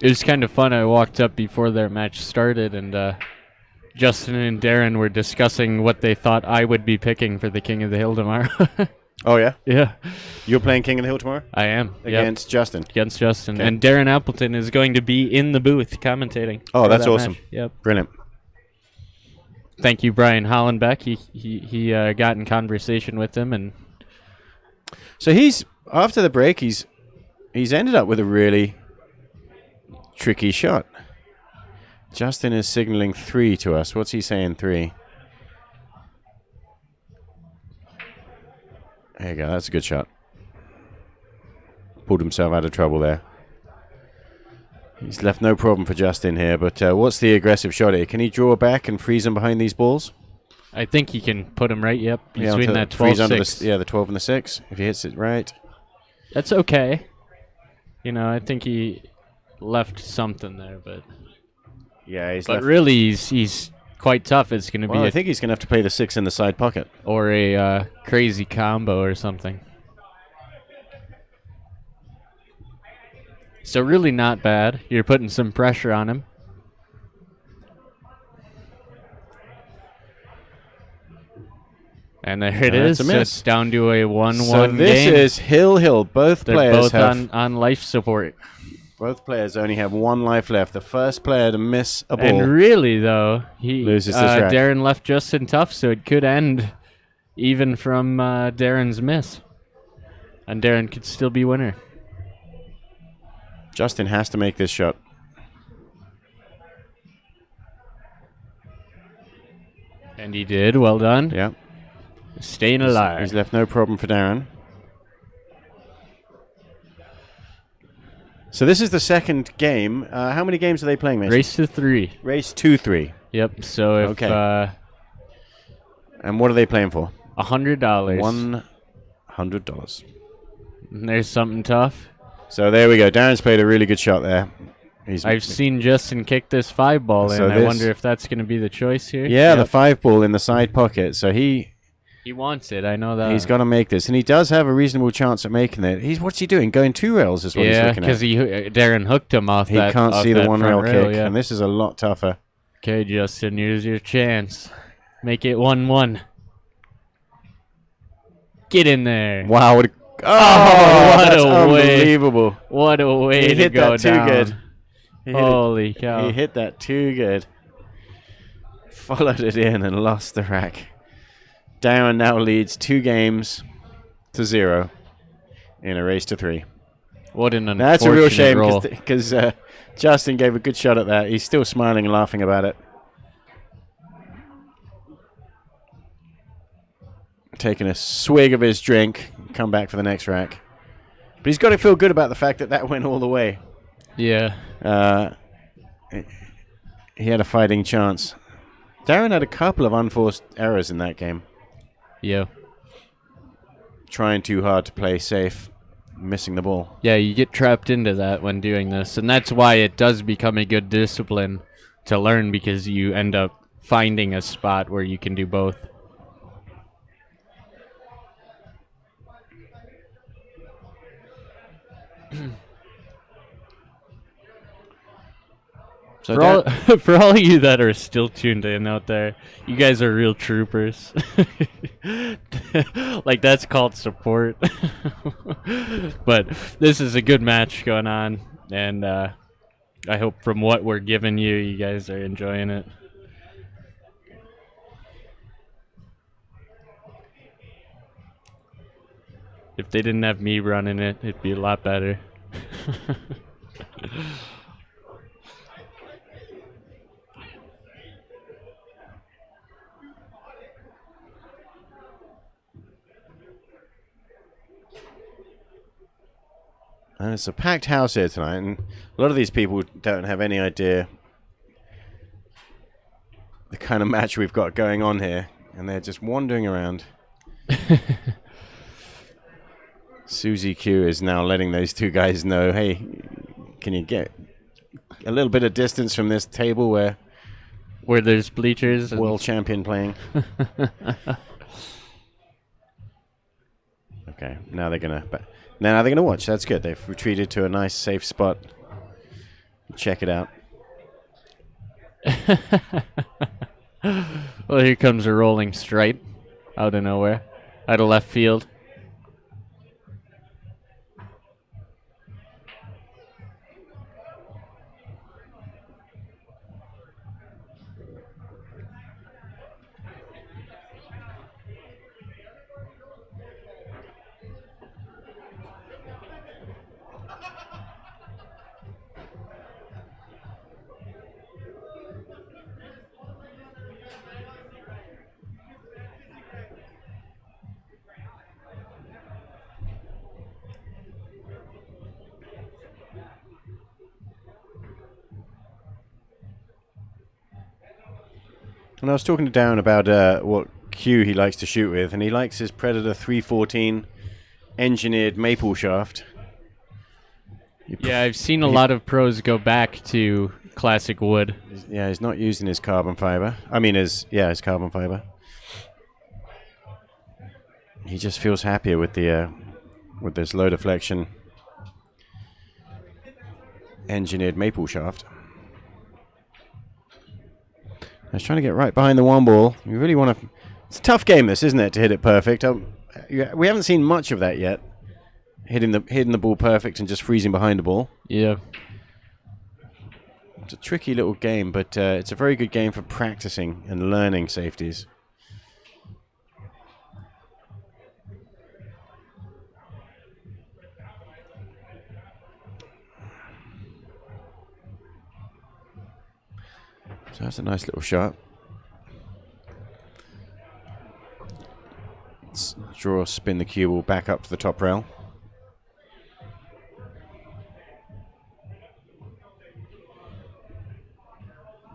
It was kind of fun. I walked up before their match started, and Justin and Darren were discussing what they thought I would be picking for the King of the Hill tomorrow. Oh, yeah? Yeah. You're playing King of the Hill tomorrow? I am. Against Justin? Against Justin. Okay. And Darren Appleton is going to be in the booth commentating. Oh, that's awesome. Match. Yep. Brilliant. Thank you, Brian Hollenbeck. He got in conversation with him, and so he's after the break. He's ended up with a really tricky shot. Justin is signaling 3 to us. What's he saying? 3. There you go. That's a good shot. Pulled himself out of trouble there. He's left no problem for Justin here, but what's the aggressive shot here? Can he draw back and freeze him behind these balls? I think he can put him right, between that 12-6. The 12 and the 6, if he hits it right. That's okay. I think he left something there, but... Yeah, but really, he's quite tough. It's going to be... I think he's going to have to play the 6 in the side pocket. Or a crazy combo or something. So really not bad. You're putting some pressure on him. And there it is. So it's down to a 1-1 so this game. Is Hill. Both They're players both on life support. Both players only have 1 life left. The first player to miss a ball. And really, though, he loses this rack. Darren left Justin tough, so it could end even from Darren's miss. And Darren could still be winner. Justin has to make this shot. And he did. Well done. Yeah. Staying alive. He's left no problem for Darren. So this is the second game. How many games are they playing, Mason? Race to 3. Race 2-3. Yep. So if and what are they playing for? $100. $100. And there's something tough. So there we go. Darren's played a really good shot there. I've seen Justin kick this 5 ball in. I wonder if that's going to be the choice here. Yeah, the 5 ball in the side pocket. So he wants it. I know that. He's got to make this, and he does have a reasonable chance at making it. What's he doing? Going 2 rails is what he's looking at. Yeah, because Darren hooked him off that. He can't see the 1 rail kick, yeah. and this is a lot tougher. Okay, Justin, here's your chance. Make it 1-1. Get in there. Wow, what that's unbelievable. What a way to go down. He hit that too good. Holy cow. He hit that too good. followed it in and lost the rack. Darren now leads 2-0 in a race to 3. What an unfortunate That's a real shame roll. because Justin gave a good shot at that. He's still smiling and laughing about it. Taking a swig of his drink, come back for the next rack. But he's got to feel good about the fact that went all the way. Yeah. He had a fighting chance. Darren had a couple of unforced errors in that game. Yeah. Trying too hard to play safe, missing the ball. Yeah, you get trapped into that when doing this, and that's why it does become a good discipline to learn, because you end up finding a spot where you can do both. So for all of you that are still tuned in out there, you guys are real troopers. Like, that's called support. But this is a good match going on, and I hope from what we're giving you, you guys are enjoying it. If they didn't have me running it, it'd be a lot better. And it's a packed house here tonight, and a lot of these people don't have any idea the kind of match we've got going on here, and they're just wandering around. Susie Q is now letting those two guys know, hey, can you get a little bit of distance from this table where there's bleachers? World champion playing. Okay, now they're gonna watch. That's good. They've retreated to a nice, safe spot. Check it out. Well, here comes a rolling straight out of nowhere, out of left field. And I was talking to Darren about what cue he likes to shoot with, and he likes his Predator 314 engineered maple shaft. Yeah, I've seen a lot of pros go back to classic wood. Yeah, he's not using his carbon fiber. I mean, his carbon fiber. He just feels happier with the with this low deflection engineered maple shaft. I was trying to get right behind the one ball. You really want to... It's a tough game, this, isn't it, to hit it perfect? We haven't seen much of that yet. Hitting the ball perfect and just freezing behind the ball. Yeah. It's a tricky little game, but it's a very good game for practicing and learning safeties. So that's a nice little shot. Let's spin the cue ball back up to the top rail.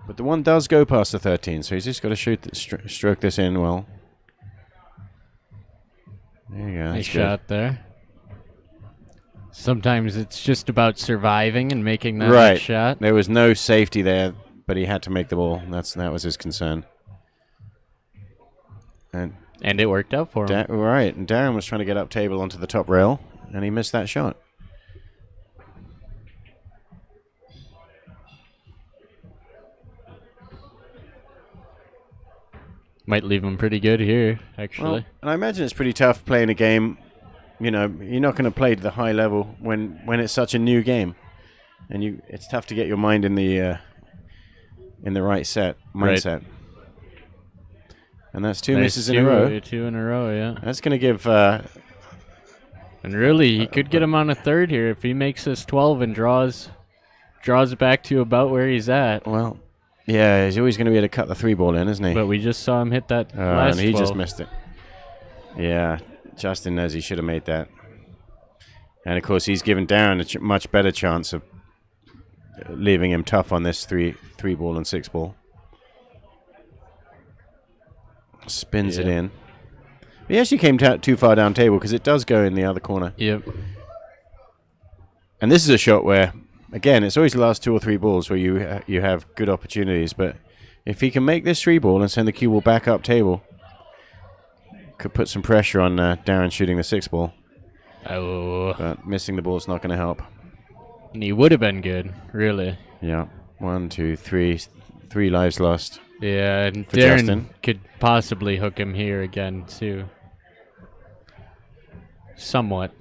But the one does go past the 13, so he's just got to stroke this in well. There you go. Nice shot there. Sometimes it's just about surviving and making that right. Nice shot. There was no safety there, but he had to make the ball. That was his concern. And it worked out for him. Right. And Darren was trying to get up table onto the top rail, and he missed that shot. Might leave him pretty good here, actually. Well, and I imagine it's pretty tough playing a game. You know, you're not going to play to the high level when it's such a new game, and it's tough to get your mind in the right mindset. And that's two misses in a row. Two in a row, yeah. That's going to give... and really, he could get him on a third here if he makes this 12 and draws it back to about where he's at. well, yeah, he's always going to be able to cut the 3-ball in, isn't he? But we just saw him hit that last and he 12. just missed it. Yeah, Justin knows he should have made that. And, of course, he's given Darren a much better chance of leaving him tough on this 3-ball and 6-ball. Spins it in. He actually came too far down table because it does go in the other corner. Yep. And this is a shot where, again, it's always the last 2 or 3 balls where you have good opportunities. But if he can make this 3-ball and send the cue ball back up table, could put some pressure on Darren shooting the 6-ball. Oh. But missing the ball is not going to help. And he would have been good, really. Yeah. 1, 2, 3. 3 lives lost. Yeah, and for Darren Justin. could possibly hook him here again, too. Somewhat.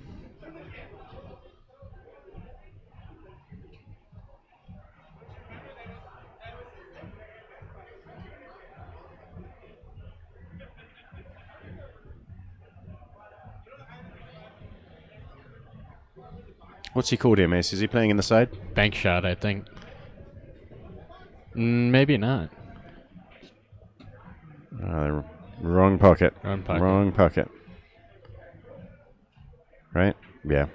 What's he called here, Mace? Is he playing in the side? Bank shot, I think. Maybe not. Wrong pocket. Wrong pocket. Wrong pocket. Right? Yeah.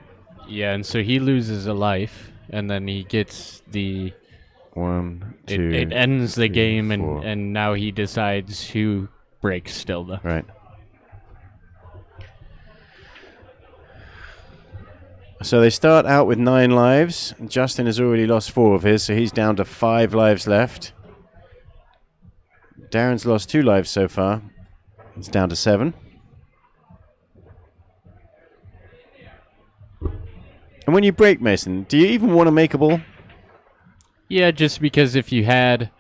Yeah, and so he loses a life, and then he gets the... 1, 2... It ends the 3, game, 4. and now he decides who breaks still, though. Right. So they start out with 9 lives. Justin has already lost 4 of his, so he's down to 5 lives left. Darren's lost 2 lives so far. It's down to 7. And when you break, Mason, do you even want to make a ball? Yeah, just because if you had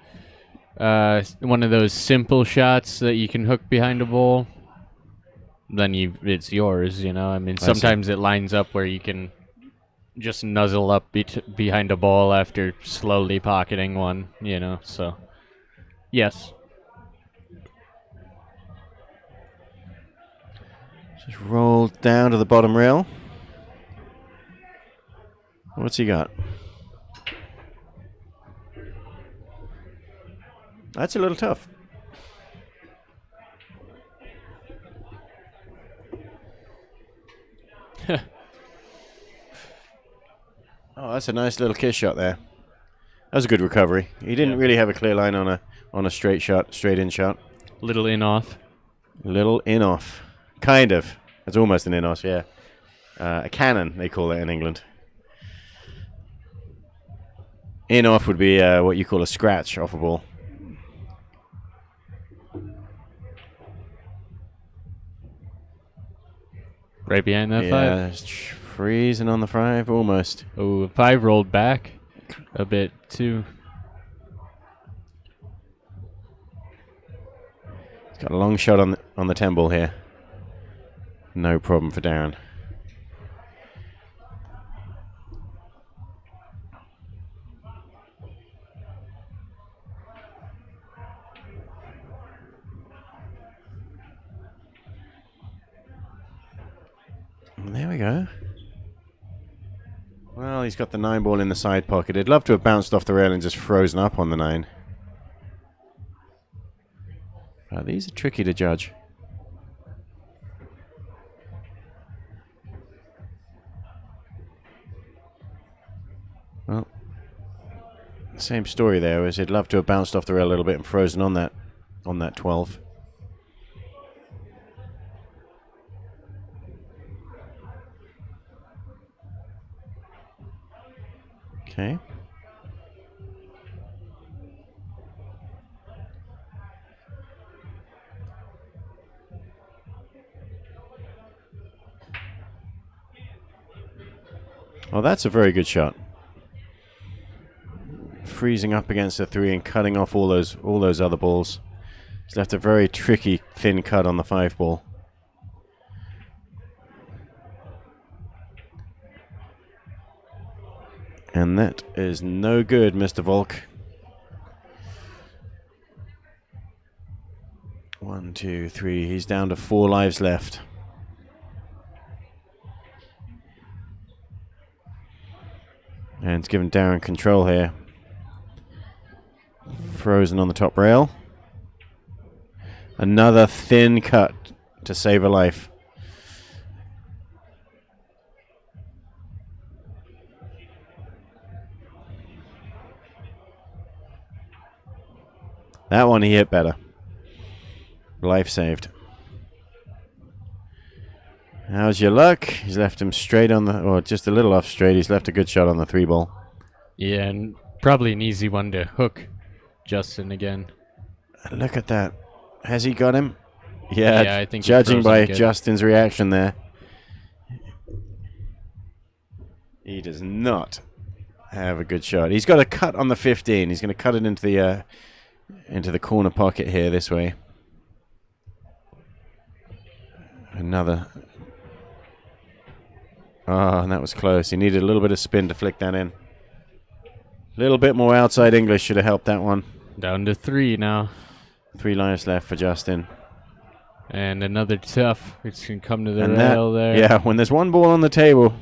one of those simple shots that you can hook behind a ball, then it's yours, you know? I mean, sometimes it lines up where you can just nuzzle up behind a ball after slowly pocketing one, you know? So, yes. Just roll down to the bottom rail. What's he got? That's a little tough. Oh, that's a nice little kiss shot there. That was a good recovery. He didn't really have a clear line on a straight shot, straight in shot. Little in off. Little in off. Kind of. It's almost an in off, yeah. A cannon, they call it in England. In off would be what you call a scratch off a ball. Right behind that 5? Yeah, freezing on the 5, almost. Oh, 5 rolled back a bit, too. He's got a long shot on the 10 ball here. No problem for Darren. And there we go. Well, he's got the 9 ball in the side pocket. He'd love to have bounced off the rail and just frozen up on the 9. These are tricky to judge. Well, same story there, as he'd love to have bounced off the rail a little bit and frozen on that 12. Okay. Well, that's a very good shot. Freezing up against the 3 and cutting off all those other balls. He's left a very tricky thin cut on the 5 ball. And that is no good, Mr. Volk. 1, 2, 3. He's down to 4 lives left. And it's given Darren control here. Frozen on the top rail. Another thin cut to save a life. That one he hit better. Life saved. How's your luck? He's left him straight on the, or just a little off straight. He's left a good shot on the 3-ball. Yeah, and probably an easy one to hook Justin again. Look at that. Has he got him? Yeah, I think judging by Justin's reaction there. He does not have a good shot. He's got a cut on the 15. He's going to cut it into the corner pocket here this way. Another. Oh, and that was close. He needed a little bit of spin to flick that in. A little bit more outside English should have helped that one. Down to 3 now. 3 lives left for Justin. And another tough. It's going to come to the rail there. Yeah, when there's one ball on the table,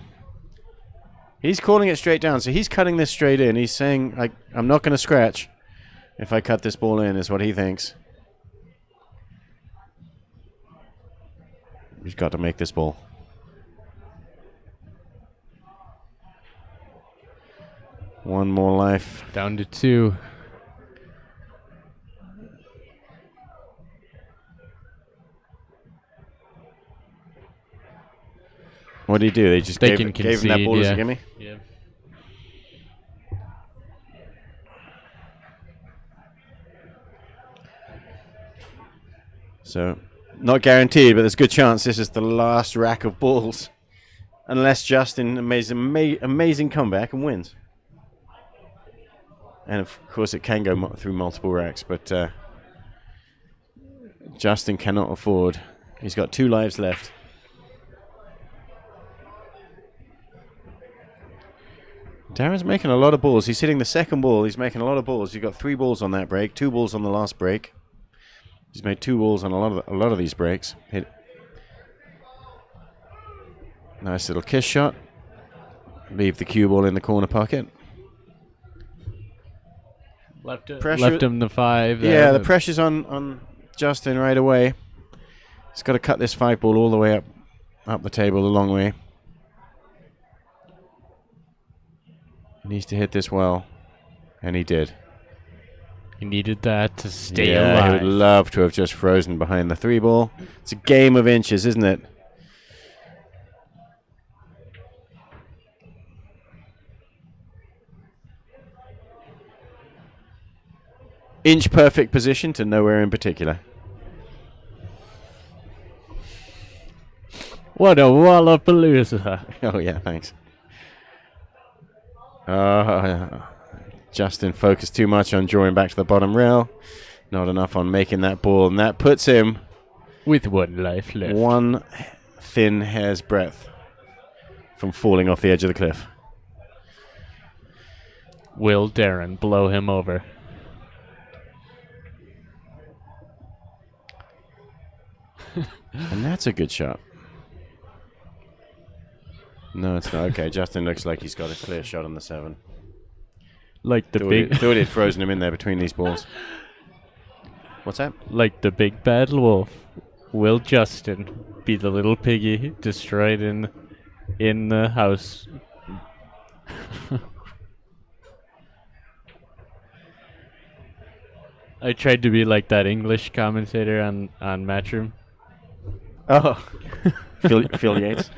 he's calling it straight down. So he's cutting this straight in. He's saying, I'm not going to scratch if I cut this ball in, is what he thinks. He's got to make this ball. One more life. Down to 2. What did he do? They just gave him that ball as a gimme? Yeah. So, not guaranteed, but there's a good chance this is the last rack of balls. Unless Justin amazing comeback and wins. And of course it can go through multiple racks, but Justin cannot afford. He's got 2 lives left. Darren's making a lot of balls. He's hitting the second ball. He's making a lot of balls. He's got 3 balls on that break, 2 balls on the last break. He's made 2 balls on a lot of these breaks. Hit. Nice little kiss shot. Leave the cue ball in the corner pocket. Left him the 5. Yeah, the pressure's on Justin right away. He's got to cut this 5-ball all the way up the table a long way. He needs to hit this well, and he did. He needed that to stay alive. alive. He would love to have just frozen behind the 3-ball. It's a game of inches, isn't it? Inch perfect position to nowhere in particular. What a wallapalooza. Oh, yeah, thanks. Justin focused too much on drawing back to the bottom rail. Not enough on making that ball, and that puts him with 1 life left. 1 thin hair's breadth from falling off the edge of the cliff. Will Darren blow him over? And that's a good shot. No, it's not. Okay, Justin looks like he's got a clear shot on the 7. Like the thought he'd frozen him in there between these balls. What's that? Like the big bad wolf. Will Justin be the little piggy destroyed in the house? I tried to be like that English commentator on Matchroom. Oh, Phil Yates.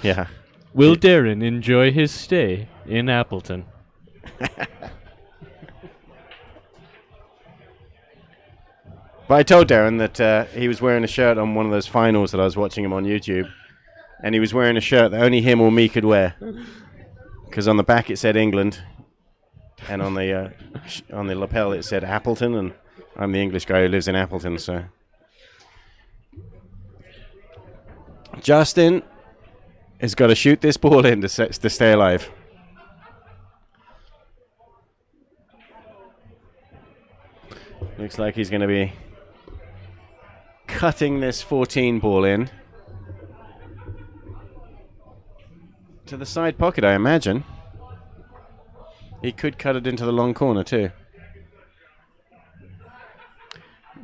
Yeah. Will Darren enjoy his stay in Appleton? But I told Darren that he was wearing a shirt on one of those finals that I was watching him on YouTube, and he was wearing a shirt that only him or me could wear, because on the back it said England, and on the lapel it said Appleton, and I'm the English guy who lives in Appleton, so. Justin has got to shoot this ball in to stay alive. Looks like he's going to be cutting this 14 ball in to the side pocket, I imagine. He could cut it into the long corner too.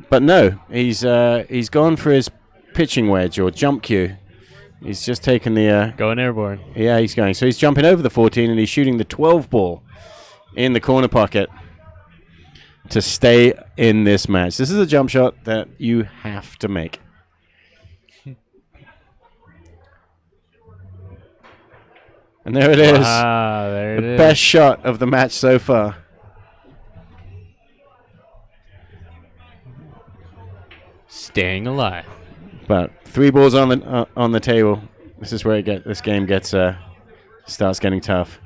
But no, he's gone for his pitching wedge or jump cue. He's just taken the... Going airborne. Yeah, he's going. So he's jumping over the 14 and he's shooting the 12 ball in the corner pocket to stay in this match. This is a jump shot that you have to make. And there it is. Ah, there it is. Best shot of the match so far. Staying alive. But 3 balls on the table. This is where this game gets starts getting tough.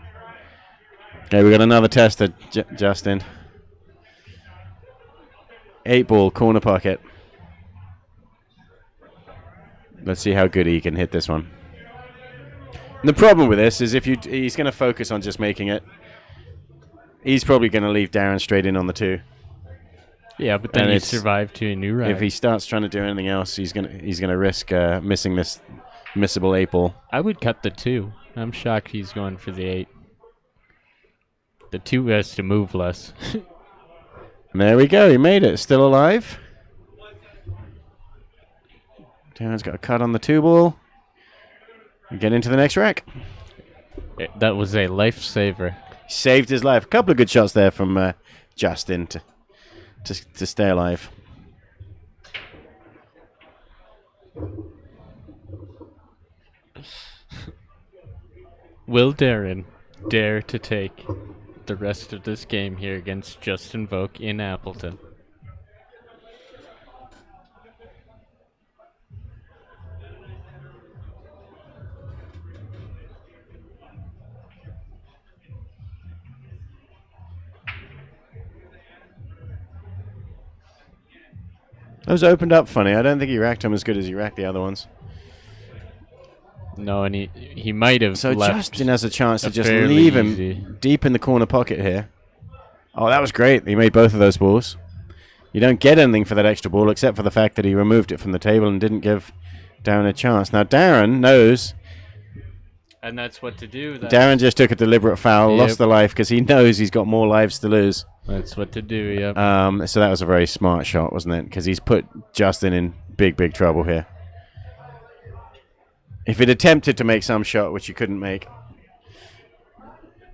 Okay, we got another tester, Justin. 8 ball corner pocket. Let's see how good he can hit this one. And the problem with this is he's going to focus on just making it. He's probably going to leave Darren straight in on the 2. Yeah, but then he survived to a new ride. If he starts trying to do anything else, he's gonna risk missing this missable 8 ball. I would cut the 2. I'm shocked he's going for the 8. The 2 has to move less. And there we go. He made it. Still alive. Darren's got a cut on the 2 ball. And get into the next rack. That was a lifesaver. Saved his life. A couple of good shots there from Justin to stay alive. Will Darren dare to take the rest of this game here against Justin Volk in Appleton? Those opened up funny. I don't think he racked them as good as he racked the other ones. No, and he might have So left Justin has a chance to just leave him deep in the corner pocket here. Oh, that was great. He made both of those balls. You don't get anything for that extra ball except for the fact that he removed it from the table and didn't give Darren a chance. Now, Darren knows. And that's what to do. Darren just took a deliberate foul, lost the life because he knows he's got more lives to lose. That's what to do, yep. So that was a very smart shot, wasn't it? Because he's put Justin in big, big trouble here. If it attempted to make some shot, which you couldn't make,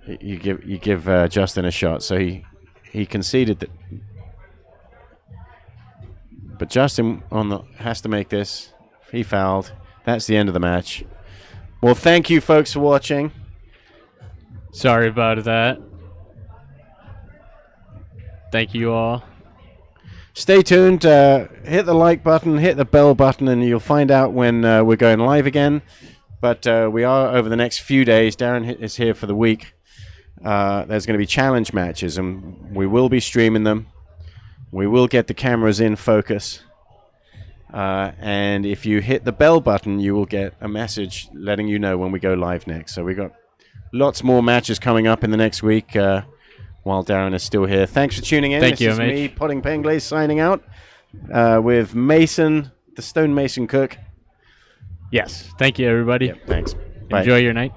you give Justin a shot. So he conceded that. But Justin has to make this. He fouled. That's the end of the match. Well, thank you, folks, for watching. Sorry about that. Thank you all. Stay tuned. Hit the like button, hit the bell button, and you'll find out when we're going live again. But we are over the next few days. Darren is here for the week. There's going to be challenge matches, and we will be streaming them. We will get the cameras in focus. And if you hit the bell button, you will get a message letting you know when we go live next. So we've got lots more matches coming up in the next week while Darren is still here. Thanks for tuning in. Thank you, This is me, Potting Penglaze, signing out with Mason, the Stone Mason Cook. Yes. Thank you, everybody. Yep, thanks. Bye. Enjoy your night.